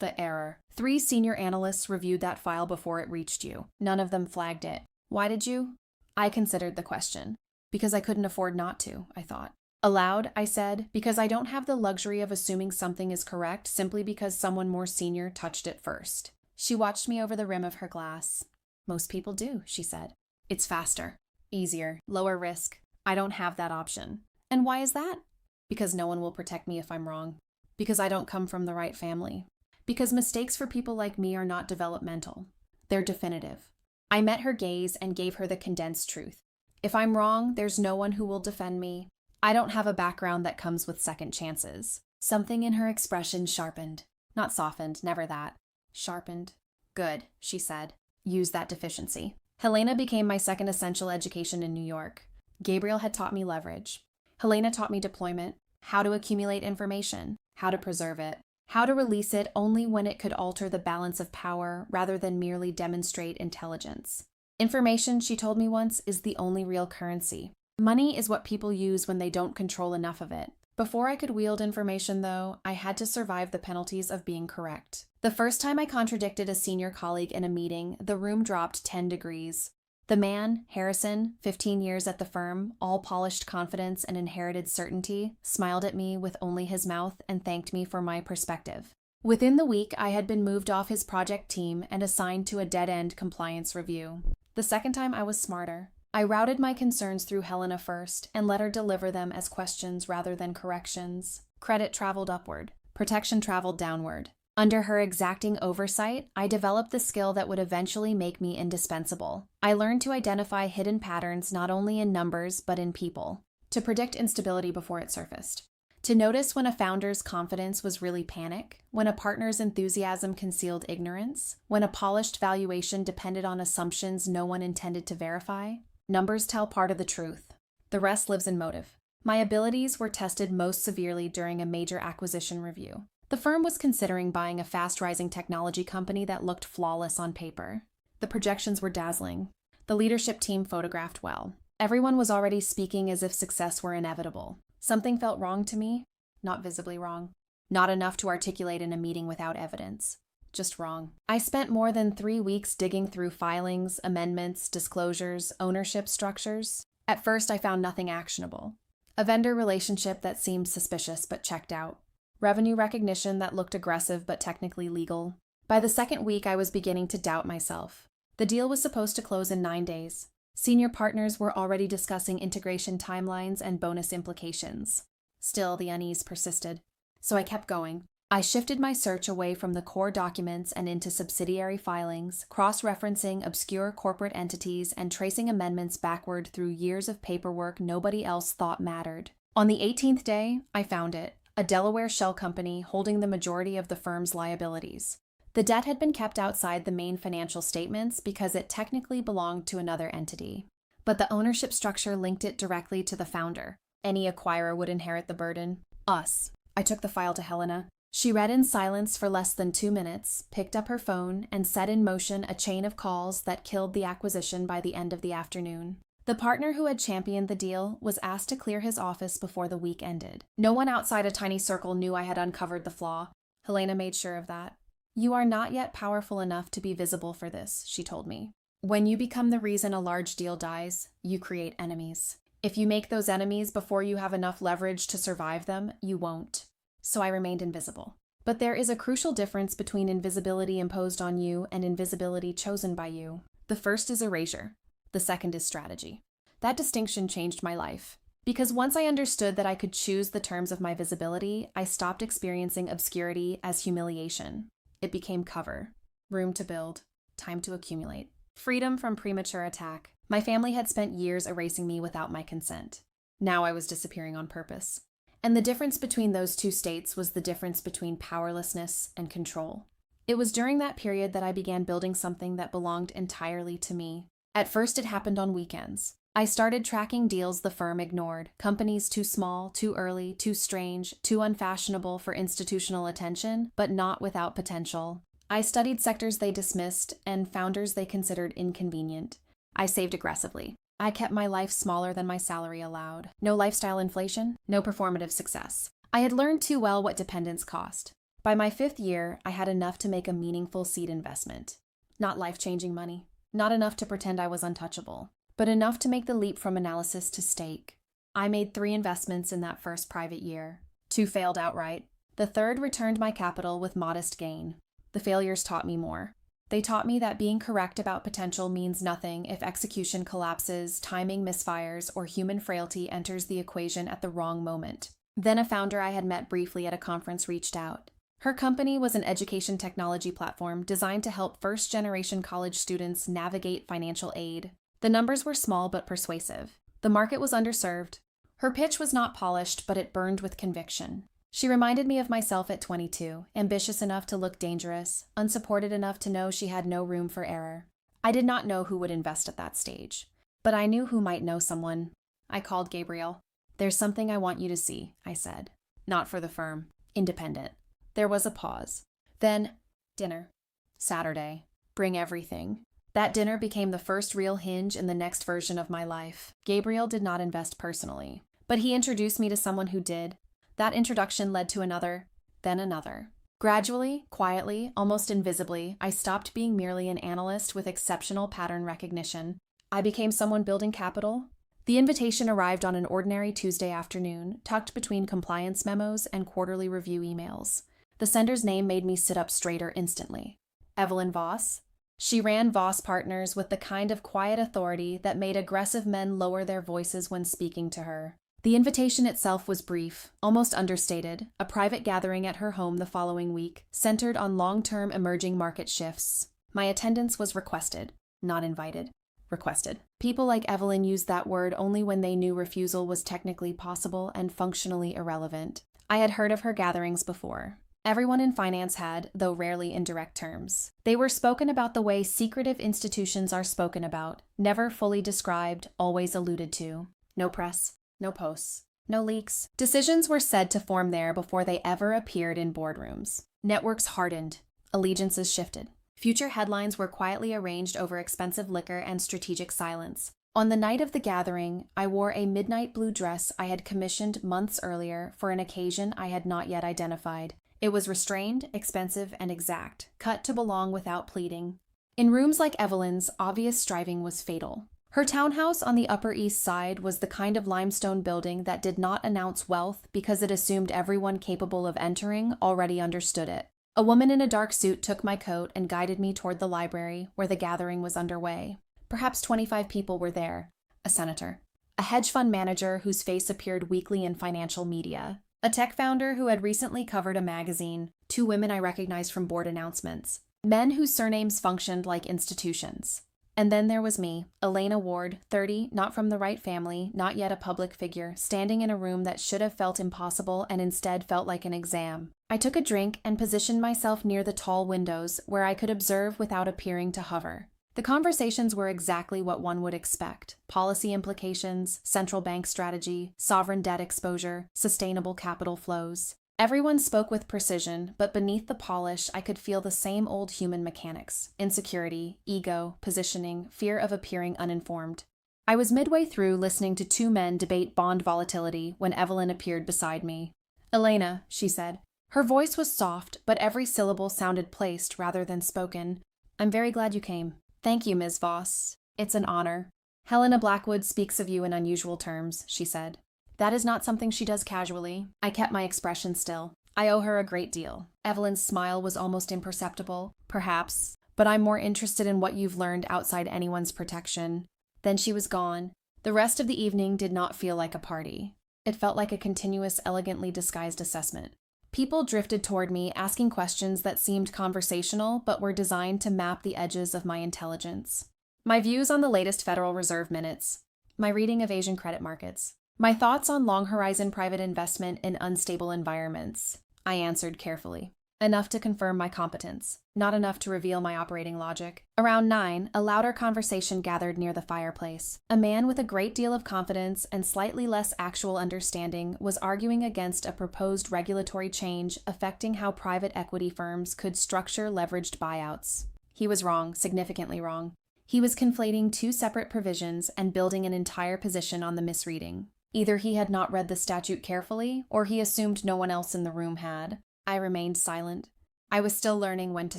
The error. 3 senior analysts reviewed that file before it reached you. None of them flagged it. "Why did you?" I considered the question. "Because I couldn't afford not to," I thought. Aloud, I said, "Because I don't have the luxury of assuming something is correct simply because someone more senior touched it first." She watched me over the rim of her glass. "Most people do," she said. "It's faster, easier, lower risk. I don't have that option." "And why is that?" "Because no one will protect me if I'm wrong. Because I don't come from the right family. Because mistakes for people like me are not developmental. They're definitive." I met her gaze and gave her the condensed truth. If I'm wrong, there's no one who will defend me. I don't have a background that comes with second chances. Something in her expression sharpened. Not softened, never that. Sharpened. "Good," she said. "Use that deficiency." Helena became my second essential education in New York. Gabriel had taught me leverage. Helena taught me deployment, how to accumulate information, how to preserve it, how to release it only when it could alter the balance of power rather than merely demonstrate intelligence. Information, she told me once, is the only real currency. Money is what people use when they don't control enough of it. Before I could wield information, though, I had to survive the penalties of being correct. The first time I contradicted a senior colleague in a meeting, the room dropped 10 degrees. The man, Harrison, 15 years at the firm, all polished confidence and inherited certainty, smiled at me with only his mouth and thanked me for my perspective. Within the week, I had been moved off his project team and assigned to a dead-end compliance review. The second time I was smarter. I routed my concerns through Helena first and let her deliver them as questions rather than corrections. Credit traveled upward. Protection traveled downward. Under her exacting oversight, I developed the skill that would eventually make me indispensable. I learned to identify hidden patterns not only in numbers but in people, to predict instability before it surfaced, to notice when a founder's confidence was really panic, when a partner's enthusiasm concealed ignorance, when a polished valuation depended on assumptions no one intended to verify. Numbers tell part of the truth. The rest lives in motive. My abilities were tested most severely during a major acquisition review. The firm was considering buying a fast-rising technology company that looked flawless on paper. The projections were dazzling. The leadership team photographed well. Everyone was already speaking as if success were inevitable. Something felt wrong to me. Not visibly wrong. Not enough to articulate in a meeting without evidence. just wrong. I spent more than 3 weeks digging through filings, amendments, disclosures, ownership structures. At first, I found nothing actionable. A vendor relationship that seemed suspicious but checked out. Revenue recognition that looked aggressive but technically legal. By the second week, I was beginning to doubt myself. The deal was supposed to close in 9 days. Senior partners were already discussing integration timelines and bonus implications. Still, the unease persisted. So I kept going. I shifted my search away from the core documents and into subsidiary filings, cross-referencing obscure corporate entities and tracing amendments backward through years of paperwork nobody else thought mattered. On the 18th day, I found it, a Delaware shell company holding the majority of the firm's liabilities. The debt had been kept outside the main financial statements because it technically belonged to another entity. But the ownership structure linked it directly to the founder. Any acquirer would inherit the burden. Us. I took the file to Helena. She read in silence for less than 2 minutes, picked up her phone, and set in motion a chain of calls that killed the acquisition by the end of the afternoon. The partner who had championed the deal was asked to clear his office before the week ended. No one outside a tiny circle knew I had uncovered the flaw. Helena made sure of that. "You are not yet powerful enough to be visible for this," she told me. "When you become the reason a large deal dies, you create enemies. If you make those enemies before you have enough leverage to survive them, you won't." So I remained invisible. But there is a crucial difference between invisibility imposed on you and invisibility chosen by you. The first is erasure. The second is strategy. That distinction changed my life. Because once I understood that I could choose the terms of my visibility, I stopped experiencing obscurity as humiliation. It became cover. Room to build. Time to accumulate. Freedom from premature attack. My family had spent years erasing me without my consent. Now I was disappearing on purpose. And the difference between those two states was the difference between powerlessness and control. It was during that period that I began building something that belonged entirely to me. At first, it happened on weekends. I started tracking deals the firm ignored, companies too small, too early, too strange, too unfashionable for institutional attention, but not without potential. I studied sectors they dismissed and founders they considered inconvenient. I saved aggressively. I kept my life smaller than my salary allowed. No lifestyle inflation, no performative success. I had learned too well what dependence cost. By my 5th year, I had enough to make a meaningful seed investment. Not life-changing money. Not enough to pretend I was untouchable. But enough to make the leap from analysis to stake. I made 3 investments in that first private year. 2 failed outright. The third returned my capital with modest gain. The failures taught me more. They taught me that being correct about potential means nothing if execution collapses, timing misfires, or human frailty enters the equation at the wrong moment. Then a founder I had met briefly at a conference reached out. Her company was an education technology platform designed to help first-generation college students navigate financial aid. The numbers were small but persuasive. The market was underserved. Her pitch was not polished, but it burned with conviction. She reminded me of myself at 22, ambitious enough to look dangerous, unsupported enough to know she had no room for error. I did not know who would invest at that stage, but I knew who might know someone. I called Gabriel. "There's something I want you to see," I said. "Not for the firm. Independent." There was a pause. Then, dinner. Saturday. Bring everything. That dinner became the first real hinge in the next version of my life. Gabriel did not invest personally, but he introduced me to someone who did. That introduction led to another, then another. Gradually, quietly, almost invisibly, I stopped being merely an analyst with exceptional pattern recognition. I became someone building capital. The invitation arrived on an ordinary Tuesday afternoon, tucked between compliance memos and quarterly review emails. The sender's name made me sit up straighter instantly. Evelyn Voss. She ran Voss Partners with the kind of quiet authority that made aggressive men lower their voices when speaking to her. The invitation itself was brief, almost understated, a private gathering at her home the following week, centered on long-term emerging market shifts. My attendance was requested, not invited. Requested. People like Evelyn used that word only when they knew refusal was technically possible and functionally irrelevant. I had heard of her gatherings before. Everyone in finance had, though rarely in direct terms. They were spoken about the way secretive institutions are spoken about, never fully described, always alluded to. No press. No posts. No leaks. Decisions were said to form there before they ever appeared in boardrooms. Networks hardened. Allegiances shifted. Future headlines were quietly arranged over expensive liquor and strategic silence. On the night of the gathering, I wore a midnight blue dress I had commissioned months earlier for an occasion I had not yet identified. It was restrained, expensive, and exact, cut to belong without pleading. In rooms like Evelyn's, obvious striving was fatal. Her townhouse on the Upper East Side was the kind of limestone building that did not announce wealth because it assumed everyone capable of entering already understood it. A woman in a dark suit took my coat and guided me toward the library where the gathering was underway. Perhaps 25 people were there. A senator. A hedge fund manager whose face appeared weekly in financial media. A tech founder who had recently covered a magazine. 2 women I recognized from board announcements. Men whose surnames functioned like institutions. And then there was me, Elena Ward, 30, not from the right family, not yet a public figure, standing in a room that should have felt impossible and instead felt like an exam. I took a drink and positioned myself near the tall windows where I could observe without appearing to hover. The conversations were exactly what one would expect. Policy implications, central bank strategy, sovereign debt exposure, sustainable capital flows. Everyone spoke with precision, but beneath the polish, I could feel the same old human mechanics: insecurity, ego, positioning, fear of appearing uninformed. I was midway through listening to 2 men debate bond volatility when Evelyn appeared beside me. "Elena," she said. Her voice was soft, but every syllable sounded placed rather than spoken. "I'm very glad you came." "Thank you, Ms. Voss. It's an honor." "Helena Blackwood speaks of you in unusual terms," she said. "That is not something she does casually." I kept my expression still. "I owe her a great deal." Evelyn's smile was almost imperceptible. "Perhaps, but I'm more interested in what you've learned outside anyone's protection." Then she was gone. The rest of the evening did not feel like a party. It felt like a continuous, elegantly disguised assessment. People drifted toward me, asking questions that seemed conversational but were designed to map the edges of my intelligence. My views on the latest Federal Reserve minutes. My reading of Asian credit markets. My thoughts on long-horizon private investment in unstable environments. I answered carefully. Enough to confirm my competence, not enough to reveal my operating logic. Around 9, a louder conversation gathered near the fireplace. A man with a great deal of confidence and slightly less actual understanding was arguing against a proposed regulatory change affecting how private equity firms could structure leveraged buyouts. He was wrong, significantly wrong. He was conflating 2 separate provisions and building an entire position on the misreading. Either he had not read the statute carefully, or he assumed no one else in the room had. I remained silent. I was still learning when to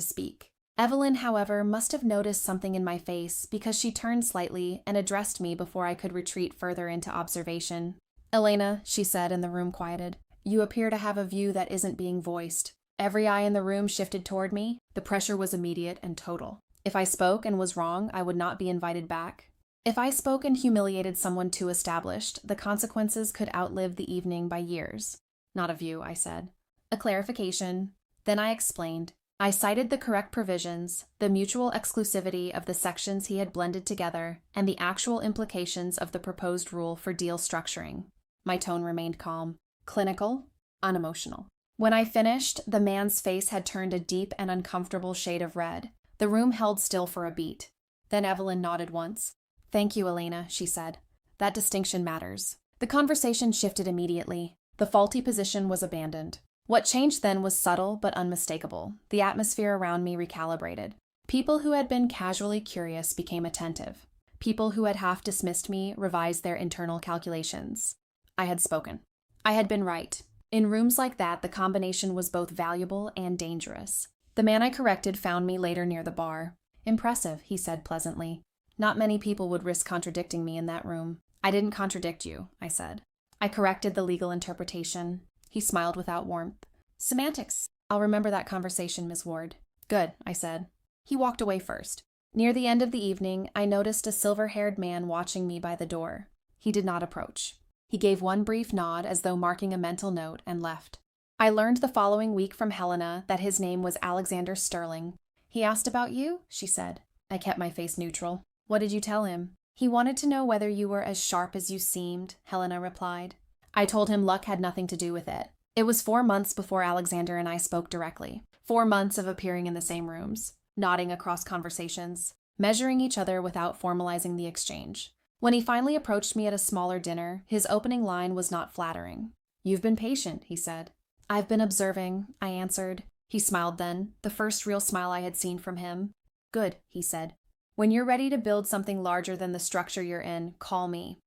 speak. Evelyn, however, must have noticed something in my face because she turned slightly and addressed me before I could retreat further into observation. "Elena," she said, and the room quieted, "you appear to have a view that isn't being voiced." Every eye in the room shifted toward me. The pressure was immediate and total. If I spoke and was wrong, I would not be invited back. If I spoke and humiliated someone too established, the consequences could outlive the evening by years. "Not a view," I said. "A clarification." Then I explained. I cited the correct provisions, the mutual exclusivity of the sections he had blended together, and the actual implications of the proposed rule for deal structuring. My tone remained calm, clinical, unemotional. When I finished, the man's face had turned a deep and uncomfortable shade of red. The room held still for a beat. Then Evelyn nodded once. "Thank you, Elena," she said. "That distinction matters." The conversation shifted immediately. The faulty position was abandoned. What changed then was subtle but unmistakable. The atmosphere around me recalibrated. People who had been casually curious became attentive. People who had half dismissed me revised their internal calculations. I had spoken. I had been right. In rooms like that, the combination was both valuable and dangerous. The man I corrected found me later near the bar. "Impressive," he said pleasantly. "Not many people would risk contradicting me in that room." "I didn't contradict you," I said. I corrected the legal interpretation. He smiled without warmth. "Semantics. I'll remember that conversation, Miss Ward." "Good," I said. He walked away first. Near the end of the evening, I noticed a silver-haired man watching me by the door. He did not approach. He gave one brief nod as though marking a mental note and left. I learned the following week from Helena that his name was Alexander Sterling. "He asked about you?" she said. I kept my face neutral. "What did you tell him?" "He wanted to know whether you were as sharp as you seemed," Helena replied. I told him luck had nothing to do with it. It was 4 months before Alexander and I spoke directly. 4 months of appearing in the same rooms, nodding across conversations, measuring each other without formalizing the exchange. When he finally approached me at a smaller dinner, his opening line was not flattering. "You've been patient," he said. "I've been observing," I answered. He smiled then, the first real smile I had seen from him. "Good," he said. "When you're ready to build something larger than the structure you're in, call me."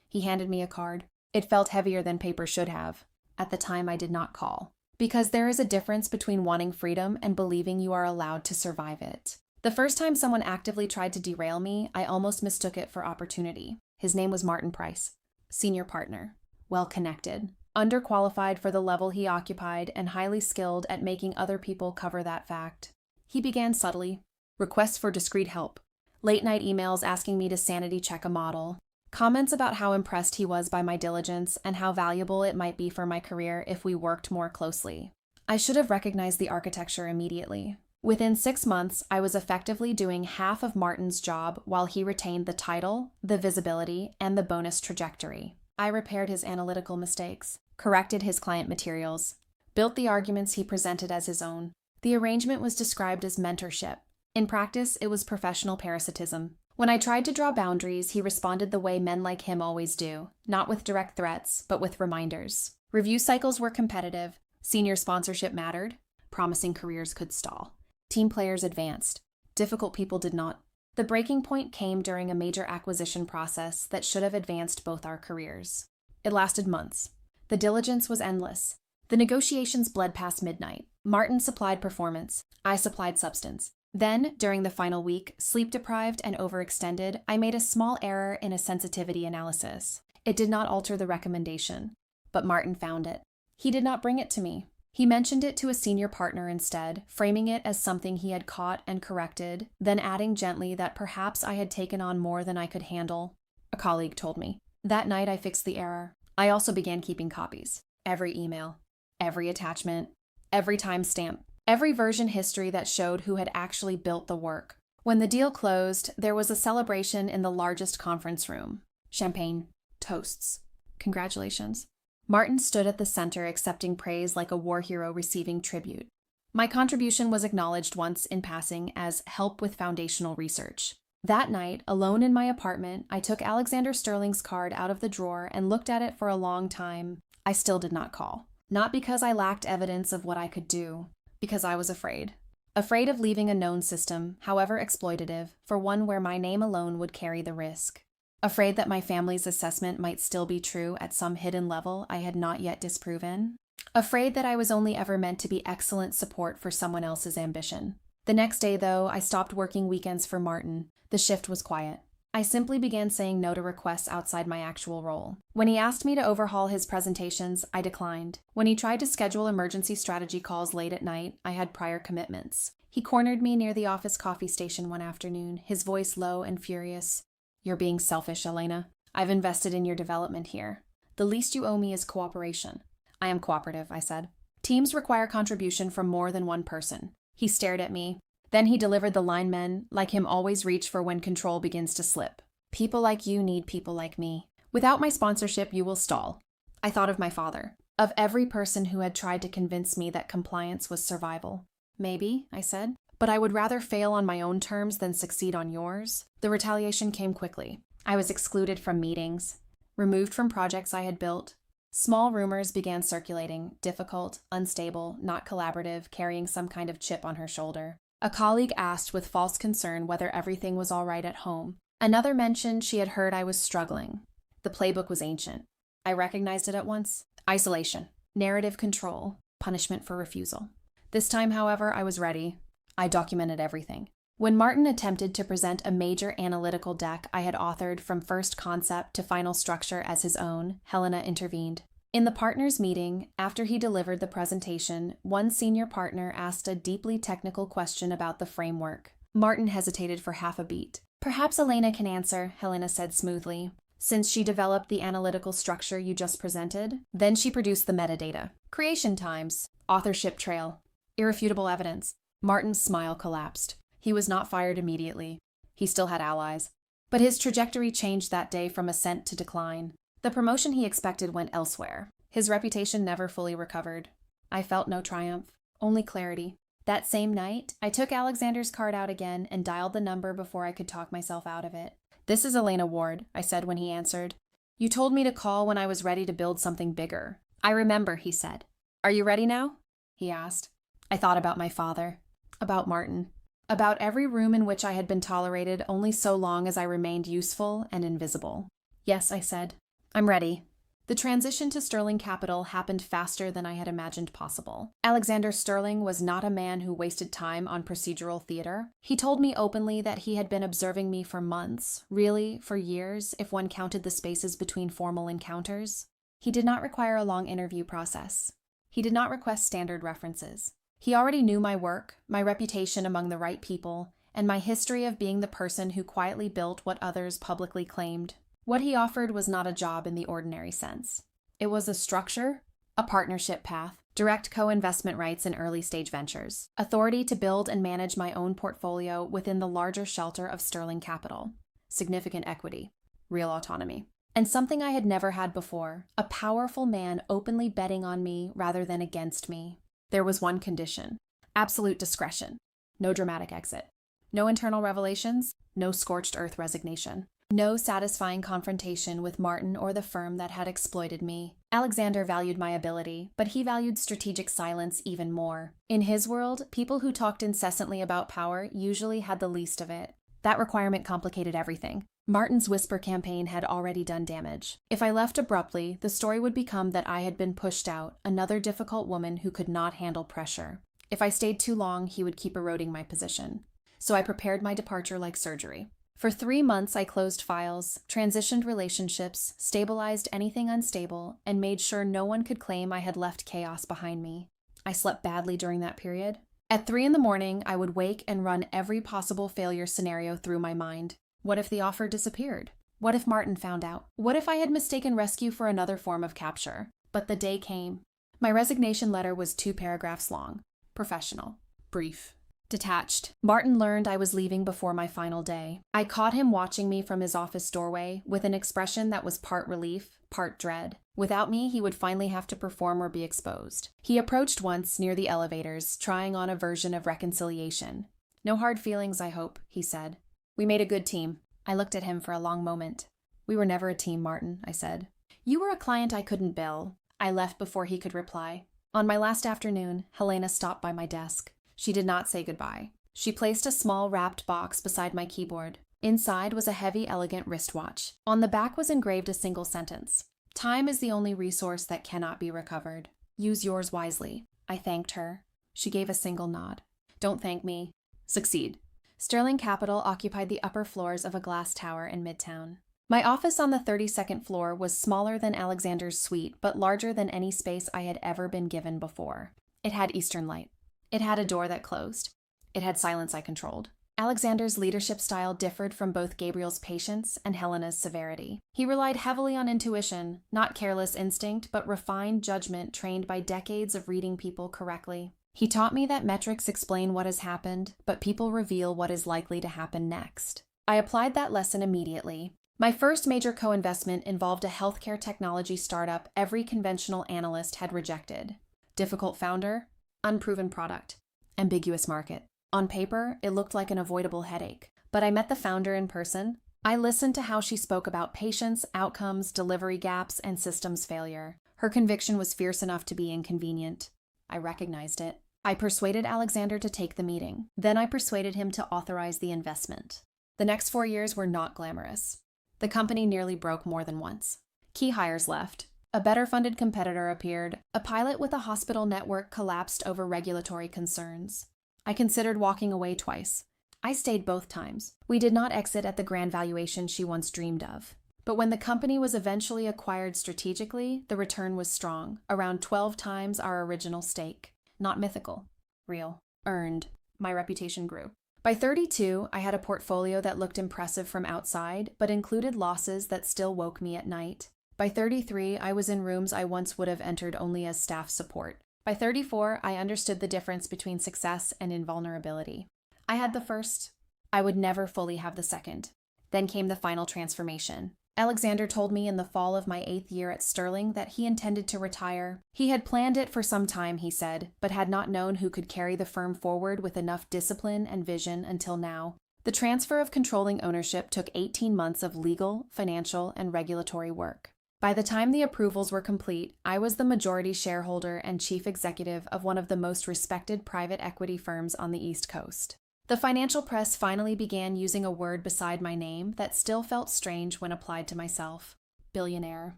He handed me a card. It felt heavier than paper should have. At the time, I did not call. Because there is a difference between wanting freedom and believing you are allowed to survive it. The first time someone actively tried to derail me, I almost mistook it for opportunity. His name was Martin Price. Senior partner. Well-connected. Underqualified for the level he occupied and highly skilled at making other people cover that fact. He began subtly. Requests for discreet help. Late-night emails asking me to sanity check a model. Comments about how impressed he was by my diligence and how valuable it might be for my career if we worked more closely. I should have recognized the architecture immediately. Within 6 months, I was effectively doing half of Martin's job while he retained the title, the visibility, and the bonus trajectory. I repaired his analytical mistakes, corrected his client materials, built the arguments he presented as his own. The arrangement was described as mentorship. In practice, it was professional parasitism. When I tried to draw boundaries, he responded the way men like him always do, not with direct threats, but with reminders. Review cycles were competitive, senior sponsorship mattered, promising careers could stall. Team players advanced. Difficult people did not. The breaking point came during a major acquisition process that should have advanced both our careers. It lasted months. The diligence was endless. The negotiations bled past midnight. Martin supplied performance. I supplied substance. Then, during the final week, sleep-deprived and overextended, I made a small error in a sensitivity analysis. It did not alter the recommendation, but Martin found it. He did not bring it to me. He mentioned it to a senior partner instead, framing it as something he had caught and corrected, then adding gently that perhaps I had taken on more than I could handle. A colleague told me. That night I fixed the error. I also began keeping copies. Every email, every attachment, every timestamp. Every version history that showed who had actually built the work. When the deal closed, there was a celebration in the largest conference room. Champagne, toasts. Congratulations. Martin stood at the center accepting praise like a war hero receiving tribute. My contribution was acknowledged once in passing as help with foundational research. That night, alone in my apartment, I took Alexander Sterling's card out of the drawer and looked at it for a long time. I still did not call. Not because I lacked evidence of what I could do. Because I was afraid. Afraid of leaving a known system, however exploitative, for one where my name alone would carry the risk. Afraid that my family's assessment might still be true at some hidden level I had not yet disproven. Afraid that I was only ever meant to be excellent support for someone else's ambition. The next day, though, I stopped working weekends for Martin. The shift was quiet. I simply began saying no to requests outside my actual role. When he asked me to overhaul his presentations, I declined. When he tried to schedule emergency strategy calls late at night, I had prior commitments. He cornered me near the office coffee station one afternoon, his voice low and furious. "You're being selfish, Elena. I've invested in your development here. The least you owe me is cooperation." "I am cooperative," I said. "Teams require contribution from more than one person." He stared at me. Then he delivered the line men, like him always reach for when control begins to slip. "People like you need people like me. Without my sponsorship, you will stall." I thought of my father, of every person who had tried to convince me that compliance was survival. "Maybe," I said, "but I would rather fail on my own terms than succeed on yours." The retaliation came quickly. I was excluded from meetings, removed from projects I had built. Small rumors began circulating, difficult, unstable, not collaborative, carrying some kind of chip on her shoulder. A colleague asked with false concern whether everything was all right at home. Another mentioned she had heard I was struggling. The playbook was ancient. I recognized it at once. Isolation, narrative control, punishment for refusal. This time, however, I was ready. I documented everything. When Martin attempted to present a major analytical deck I had authored from first concept to final structure as his own, Helena intervened. In the partners' meeting, after he delivered the presentation, one senior partner asked a deeply technical question about the framework. Martin hesitated for half a beat. "Perhaps Elena can answer," Helena said smoothly, "since she developed the analytical structure you just presented." Then she produced the metadata. Creation times, authorship trail, irrefutable evidence. Martin's smile collapsed. He was not fired immediately. He still had allies. But his trajectory changed that day from ascent to decline. The promotion he expected went elsewhere. His reputation never fully recovered. I felt no triumph, only clarity. That same night, I took Alexander's card out again and dialed the number before I could talk myself out of it. "This is Elena Ward," I said when he answered. "You told me to call when I was ready to build something bigger." "I remember," he said. "Are you ready now?" he asked. I thought about my father, about Martin, about every room in which I had been tolerated only so long as I remained useful and invisible. "Yes," I said. "I'm ready." The transition to Sterling Capital happened faster than I had imagined possible. Alexander Sterling was not a man who wasted time on procedural theater. He told me openly that he had been observing me for months, really for years, if one counted the spaces between formal encounters. He did not require a long interview process. He did not request standard references. He already knew my work, my reputation among the right people, and my history of being the person who quietly built what others publicly claimed. What he offered was not a job in the ordinary sense. It was a structure, a partnership path, direct co-investment rights in early-stage ventures, authority to build and manage my own portfolio within the larger shelter of Sterling Capital, significant equity, real autonomy, and something I had never had before, a powerful man openly betting on me rather than against me. There was one condition: absolute discretion, no dramatic exit, no internal revelations, no scorched earth resignation. No satisfying confrontation with Martin or the firm that had exploited me. Alexander valued my ability, but he valued strategic silence even more. In his world, people who talked incessantly about power usually had the least of it. That requirement complicated everything. Martin's whisper campaign had already done damage. If I left abruptly, the story would become that I had been pushed out, another difficult woman who could not handle pressure. If I stayed too long, he would keep eroding my position. So I prepared my departure like surgery. For 3 months, I closed files, transitioned relationships, stabilized anything unstable, and made sure no one could claim I had left chaos behind me. I slept badly during that period. At 3 in the morning, I would wake and run every possible failure scenario through my mind. What if the offer disappeared? What if Martin found out? What if I had mistaken rescue for another form of capture? But the day came. My resignation letter was 2 paragraphs long. Professional. Brief. Detached. Martin learned I was leaving before my final day. I caught him watching me from his office doorway with an expression that was part relief, part dread. Without me, he would finally have to perform or be exposed. He approached once near the elevators, trying on a version of reconciliation. "No hard feelings, I hope," he said. "We made a good team." I looked at him for a long moment. "We were never a team, Martin," I said. "You were a client I couldn't bill." I left before he could reply. On my last afternoon, Elena stopped by my desk. She did not say goodbye. She placed a small wrapped box beside my keyboard. Inside was a heavy, elegant wristwatch. On the back was engraved a single sentence: "Time is the only resource that cannot be recovered. Use yours wisely." I thanked her. She gave a single nod. "Don't thank me. Succeed." Sterling Capital occupied the upper floors of a glass tower in Midtown. My office on the 32nd floor was smaller than Alexander's suite, but larger than any space I had ever been given before. It had Eastern light. It had a door that closed. It had silence I controlled. Alexander's leadership style differed from both Gabriel's patience and Helena's severity. He relied heavily on intuition, not careless instinct, but refined judgment trained by decades of reading people correctly. He taught me that metrics explain what has happened, but people reveal what is likely to happen next. I applied that lesson immediately. My first major co-investment involved a healthcare technology startup every conventional analyst had rejected. Difficult founder, unproven product, ambiguous market. On paper, it looked like an avoidable headache. But I met the founder in person. I listened to how she spoke about patients, outcomes, delivery gaps, and systems failure. Her conviction was fierce enough to be inconvenient. I recognized it. I persuaded Alexander to take the meeting. Then I persuaded him to authorize the investment. The next 4 years were not glamorous. The company nearly broke more than once. Key hires left. A better-funded competitor appeared. A pilot with a hospital network collapsed over regulatory concerns. I considered walking away twice. I stayed both times. We did not exit at the grand valuation she once dreamed of. But when the company was eventually acquired strategically, the return was strong, around 12 times our original stake. Not mythical. Real. Earned. My reputation grew. By 32, I had a portfolio that looked impressive from outside, but included losses that still woke me at night. By 33, I was in rooms I once would have entered only as staff support. By 34, I understood the difference between success and invulnerability. I had the first. I would never fully have the second. Then came the final transformation. Alexander told me in the fall of my 8th year at Sterling that he intended to retire. He had planned it for some time, he said, but had not known who could carry the firm forward with enough discipline and vision until now. The transfer of controlling ownership took 18 months of legal, financial, and regulatory work. By the time the approvals were complete, I was the majority shareholder and chief executive of one of the most respected private equity firms on the East Coast. The financial press finally began using a word beside my name that still felt strange when applied to myself: billionaire.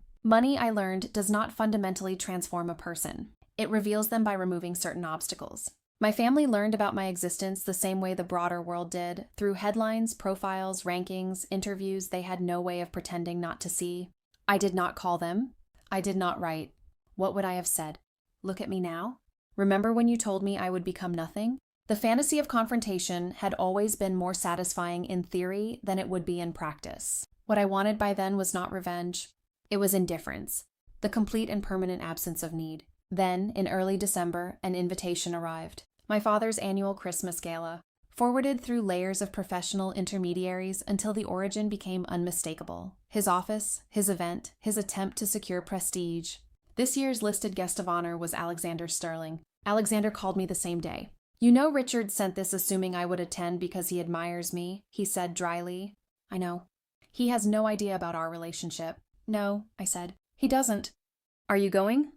Money, I learned, does not fundamentally transform a person. It reveals them by removing certain obstacles. My family learned about my existence the same way the broader world did, through headlines, profiles, rankings, interviews they had no way of pretending not to see. I did not call them. I did not write. What would I have said? Look at me now? Remember when you told me I would become nothing? The fantasy of confrontation had always been more satisfying in theory than it would be in practice. What I wanted by then was not revenge. It was indifference, the complete and permanent absence of need. Then, in early December, an invitation arrived. My father's annual Christmas gala, forwarded through layers of professional intermediaries until the origin became unmistakable. His office, his event, his attempt to secure prestige. This year's listed guest of honor was Alexander Sterling. Alexander called me the same day. You know Richard sent this assuming I would attend because he admires me, he said dryly. I know. He has no idea about our relationship. No, I said. He doesn't. Are you going?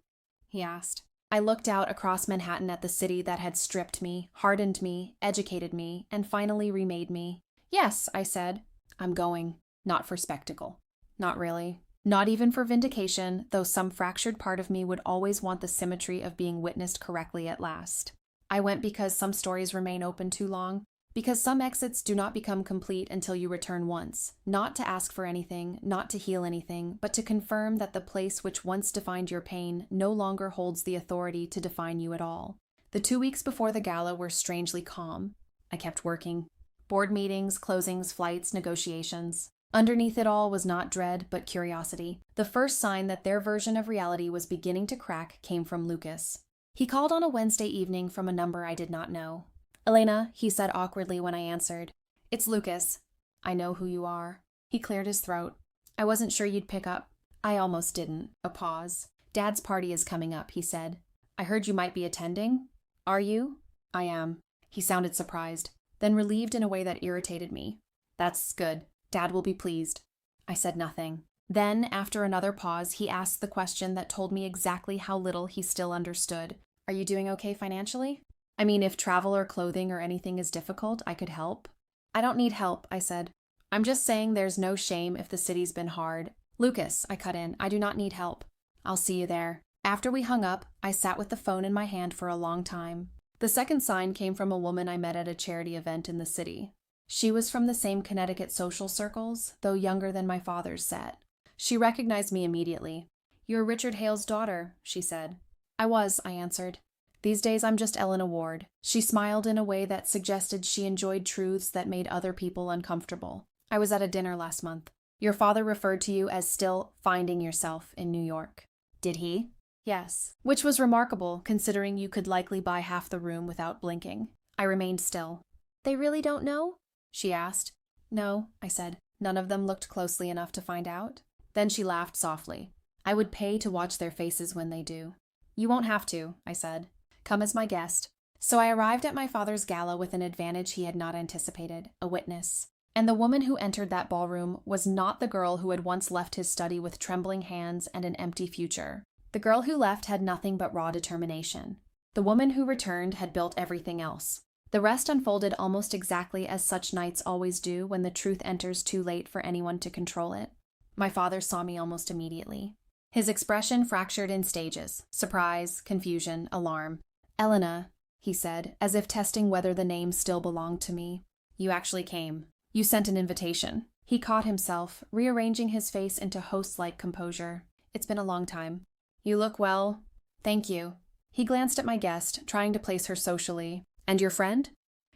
He asked. I looked out across Manhattan at the city that had stripped me, hardened me, educated me, and finally remade me. Yes, I said. I'm going. Not for spectacle. Not really. Not even for vindication, though some fractured part of me would always want the symmetry of being witnessed correctly at last. I went because some stories remain open too long, because some exits do not become complete until you return once, not to ask for anything, not to heal anything, but to confirm that the place which once defined your pain no longer holds the authority to define you at all. The 2 weeks before the gala were strangely calm. I kept working. Board meetings, closings, flights, negotiations. Underneath it all was not dread, but curiosity. The first sign that their version of reality was beginning to crack came from Lucas. He called on a Wednesday evening from a number I did not know. Elena, he said awkwardly when I answered. It's Lucas. I know who you are. He cleared his throat. I wasn't sure you'd pick up. I almost didn't. A pause. Dad's party is coming up, he said. I heard you might be attending. Are you? I am. He sounded surprised, then relieved in a way that irritated me. That's good. Dad will be pleased. I said nothing. Then, after another pause, he asked the question that told me exactly how little he still understood. Are you doing okay financially? I mean, if travel or clothing or anything is difficult, I could help. I don't need help, I said. I'm just saying there's no shame if the city's been hard. Lucas, I cut in, I do not need help. I'll see you there. After we hung up, I sat with the phone in my hand for a long time. The second sign came from a woman I met at a charity event in the city. She was from the same Connecticut social circles, though younger than my father's set. She recognized me immediately. You're Richard Hale's daughter, she said. I was, I answered. These days I'm just Elena Ward. She smiled in a way that suggested she enjoyed truths that made other people uncomfortable. I was at a dinner last month. Your father referred to you as still finding yourself in New York. Did he? Yes. Which was remarkable, considering you could likely buy half the room without blinking. I remained still. They really don't know? She asked. No, I said. None of them looked closely enough to find out. Then she laughed softly. I would pay to watch their faces when they do. You won't have to, I said. Come as my guest. So I arrived at my father's gala with an advantage he had not anticipated, a witness. And the woman who entered that ballroom was not the girl who had once left his study with trembling hands and an empty future. The girl who left had nothing but raw determination. The woman who returned had built everything else. The rest unfolded almost exactly as such nights always do when the truth enters too late for anyone to control it. My father saw me almost immediately. His expression fractured in stages: surprise, confusion, alarm. Elena, he said, as if testing whether the name still belonged to me. You actually came. You sent an invitation. He caught himself, rearranging his face into host-like composure. It's been a long time. You look well. Thank you. He glanced at my guest, trying to place her socially. And your friend?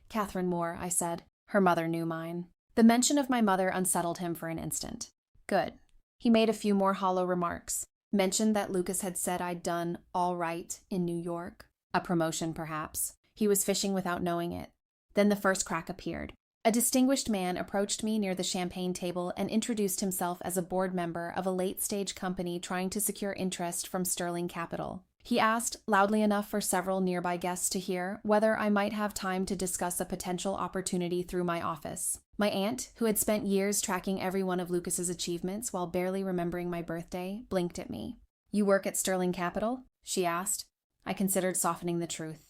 Catherine Moore, I said. Her mother knew mine. The mention of my mother unsettled him for an instant. Good. He made a few more hollow remarks. Mentioned that Lucas had said I'd done all right in New York. A promotion, perhaps. He was fishing without knowing it. Then the first crack appeared. A distinguished man approached me near the champagne table and introduced himself as a board member of a late-stage company trying to secure interest from Sterling Capital. He asked, loudly enough for several nearby guests to hear, whether I might have time to discuss a potential opportunity through my office. My aunt, who had spent years tracking every one of Lucas's achievements while barely remembering my birthday, blinked at me. You work at Sterling Capital? She asked. I considered softening the truth.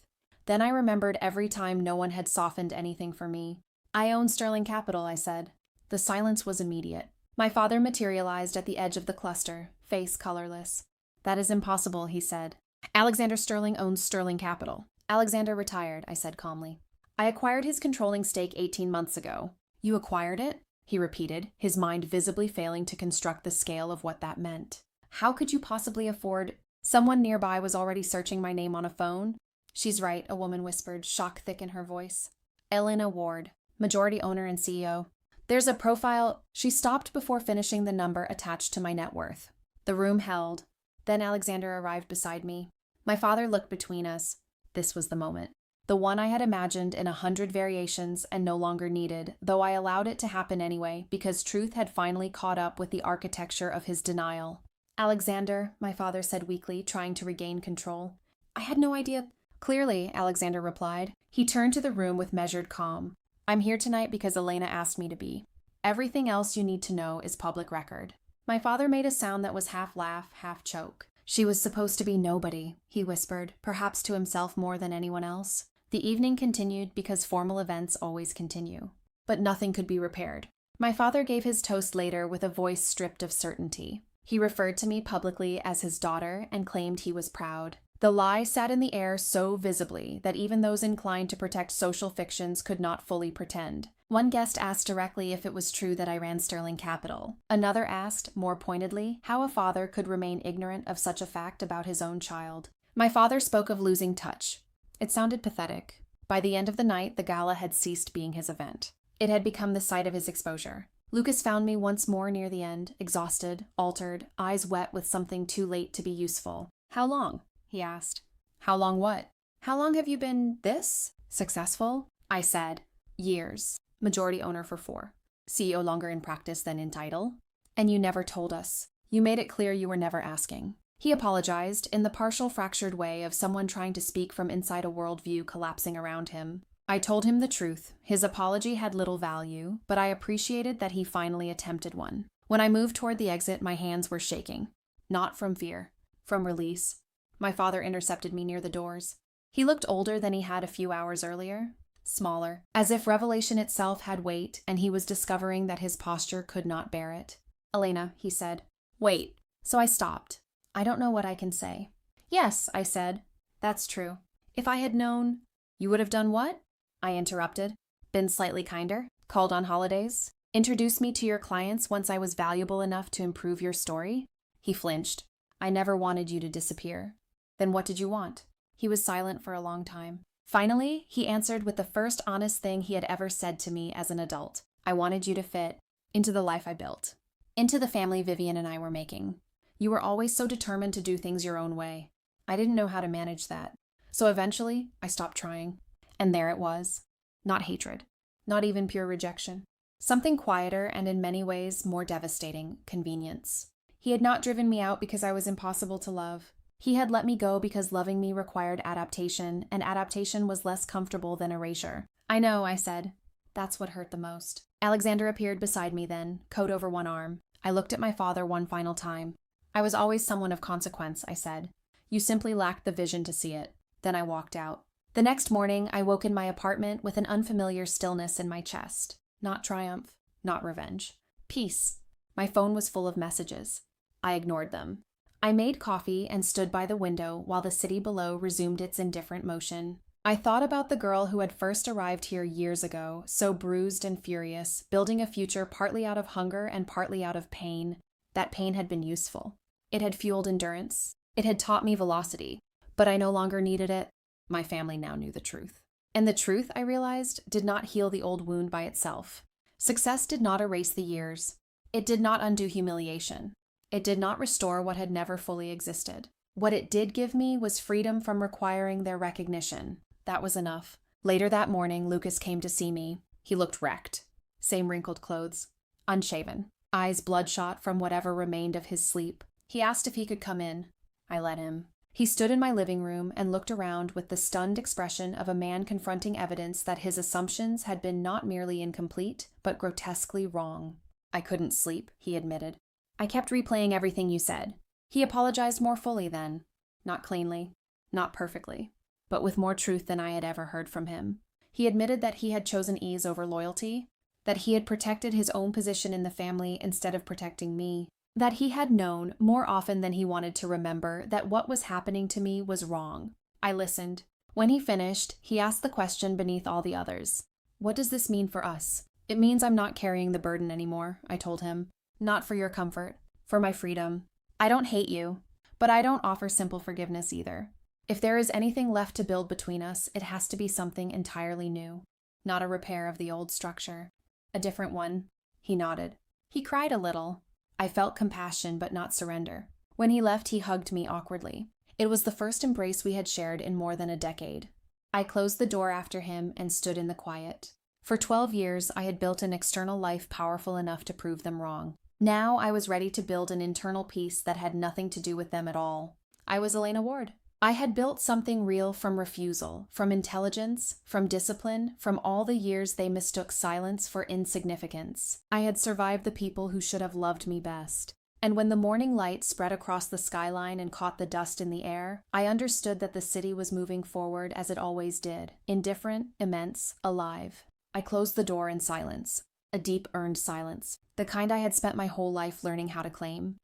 Then I remembered every time no one had softened anything for me. I own Sterling Capital, I said. The silence was immediate. My father materialized at the edge of the cluster, face colorless. That is impossible, he said. Alexander Sterling owns Sterling Capital. Alexander retired, I said calmly. I acquired his controlling stake 18 months ago. You acquired it? He repeated, his mind visibly failing to construct the scale of what that meant. How could you possibly afford... Someone nearby was already searching my name on a phone. She's right, a woman whispered, shock thick in her voice. Elena Ward, majority owner and CEO. There's a profile... She stopped before finishing the number attached to my net worth. The room held. Then Alexander arrived beside me. My father looked between us. This was the moment. The one I had imagined in 100 variations and no longer needed, though I allowed it to happen anyway, because truth had finally caught up with the architecture of his denial. Alexander, my father said weakly, trying to regain control. I had no idea. Clearly, Alexander replied. He turned to the room with measured calm. I'm here tonight because Elena asked me to be. Everything else you need to know is public record. My father made a sound that was half laugh, half choke. She was supposed to be nobody, he whispered, perhaps to himself more than anyone else. The evening continued because formal events always continue. But nothing could be repaired. My father gave his toast later with a voice stripped of certainty. He referred to me publicly as his daughter and claimed he was proud. The lie sat in the air so visibly that even those inclined to protect social fictions could not fully pretend. One guest asked directly if it was true that I ran Sterling Capital. Another asked, more pointedly, how a father could remain ignorant of such a fact about his own child. My father spoke of losing touch. It sounded pathetic. By the end of the night, the gala had ceased being his event. It had become the site of his exposure. Lucas found me once more near the end, exhausted, altered, eyes wet with something too late to be useful. How long? He asked. How long what? How long have you been this? Successful? I said. Years. Majority owner for 4. CEO longer in practice than in title. And you never told us. You made it clear you were never asking. He apologized in the partial fractured way of someone trying to speak from inside a worldview collapsing around him. I told him the truth. His apology had little value, but I appreciated that he finally attempted one. When I moved toward the exit, my hands were shaking. Not from fear. From release. My father intercepted me near the doors. He looked older than he had a few hours earlier. Smaller. As if revelation itself had weight, and he was discovering that his posture could not bear it. Elena, he said. Wait. So I stopped. I don't know what I can say. Yes, I said. That's true. If I had known... You would have done what? I interrupted. Been slightly kinder? Called on holidays? Introduced me to your clients once I was valuable enough to improve your story? He flinched. I never wanted you to disappear. Then what did you want? He was silent for a long time. Finally, he answered with the first honest thing he had ever said to me as an adult. I wanted you to fit into the life I built. Into the family Vivian and I were making. You were always so determined to do things your own way. I didn't know how to manage that. So eventually, I stopped trying. And there it was. Not hatred. Not even pure rejection. Something quieter and in many ways more devastating, convenience. He had not driven me out because I was impossible to love. He had let me go because loving me required adaptation, and adaptation was less comfortable than erasure. I know, I said. That's what hurt the most. Alexander appeared beside me then, coat over one arm. I looked at my father one final time. I was always someone of consequence, I said. You simply lacked the vision to see it. Then I walked out. The next morning, I woke in my apartment with an unfamiliar stillness in my chest. Not triumph, not revenge. Peace. My phone was full of messages. I ignored them. I made coffee and stood by the window while the city below resumed its indifferent motion. I thought about the girl who had first arrived here years ago, so bruised and furious, building a future partly out of hunger and partly out of pain. That pain had been useful. It had fueled endurance. It had taught me velocity. But I no longer needed it. My family now knew the truth. And the truth, I realized, did not heal the old wound by itself. Success did not erase the years. It did not undo humiliation. It did not restore what had never fully existed. What it did give me was freedom from requiring their recognition. That was enough. Later that morning, Lucas came to see me. He looked wrecked. Same wrinkled clothes. Unshaven. Eyes bloodshot from whatever remained of his sleep. He asked if he could come in. I let him. He stood in my living room and looked around with the stunned expression of a man confronting evidence that his assumptions had been not merely incomplete, but grotesquely wrong. I couldn't sleep, he admitted. I kept replaying everything you said. He apologized more fully then. Not cleanly, not perfectly, but with more truth than I had ever heard from him. He admitted that he had chosen ease over loyalty, that he had protected his own position in the family instead of protecting me. That he had known, more often than he wanted to remember, that what was happening to me was wrong. I listened. When he finished, he asked the question beneath all the others. What does this mean for us? It means I'm not carrying the burden anymore, I told him. Not for your comfort, for my freedom. I don't hate you, but I don't offer simple forgiveness either. If there is anything left to build between us, it has to be something entirely new. Not a repair of the old structure. A different one. He nodded. He cried a little. I felt compassion but not surrender. When he left, he hugged me awkwardly. It was the first embrace we had shared in more than a decade. I closed the door after him and stood in the quiet. For 12 years, I had built an external life powerful enough to prove them wrong. Now I was ready to build an internal peace that had nothing to do with them at all. I was Elena Ward. I had built something real from refusal, from intelligence, from discipline, from all the years they mistook silence for insignificance. I had survived the people who should have loved me best. And when the morning light spread across the skyline and caught the dust in the air, I understood that the city was moving forward as it always did, indifferent, immense, alive. I closed the door in silence, a deep, earned silence, the kind I had spent my whole life learning how to claim.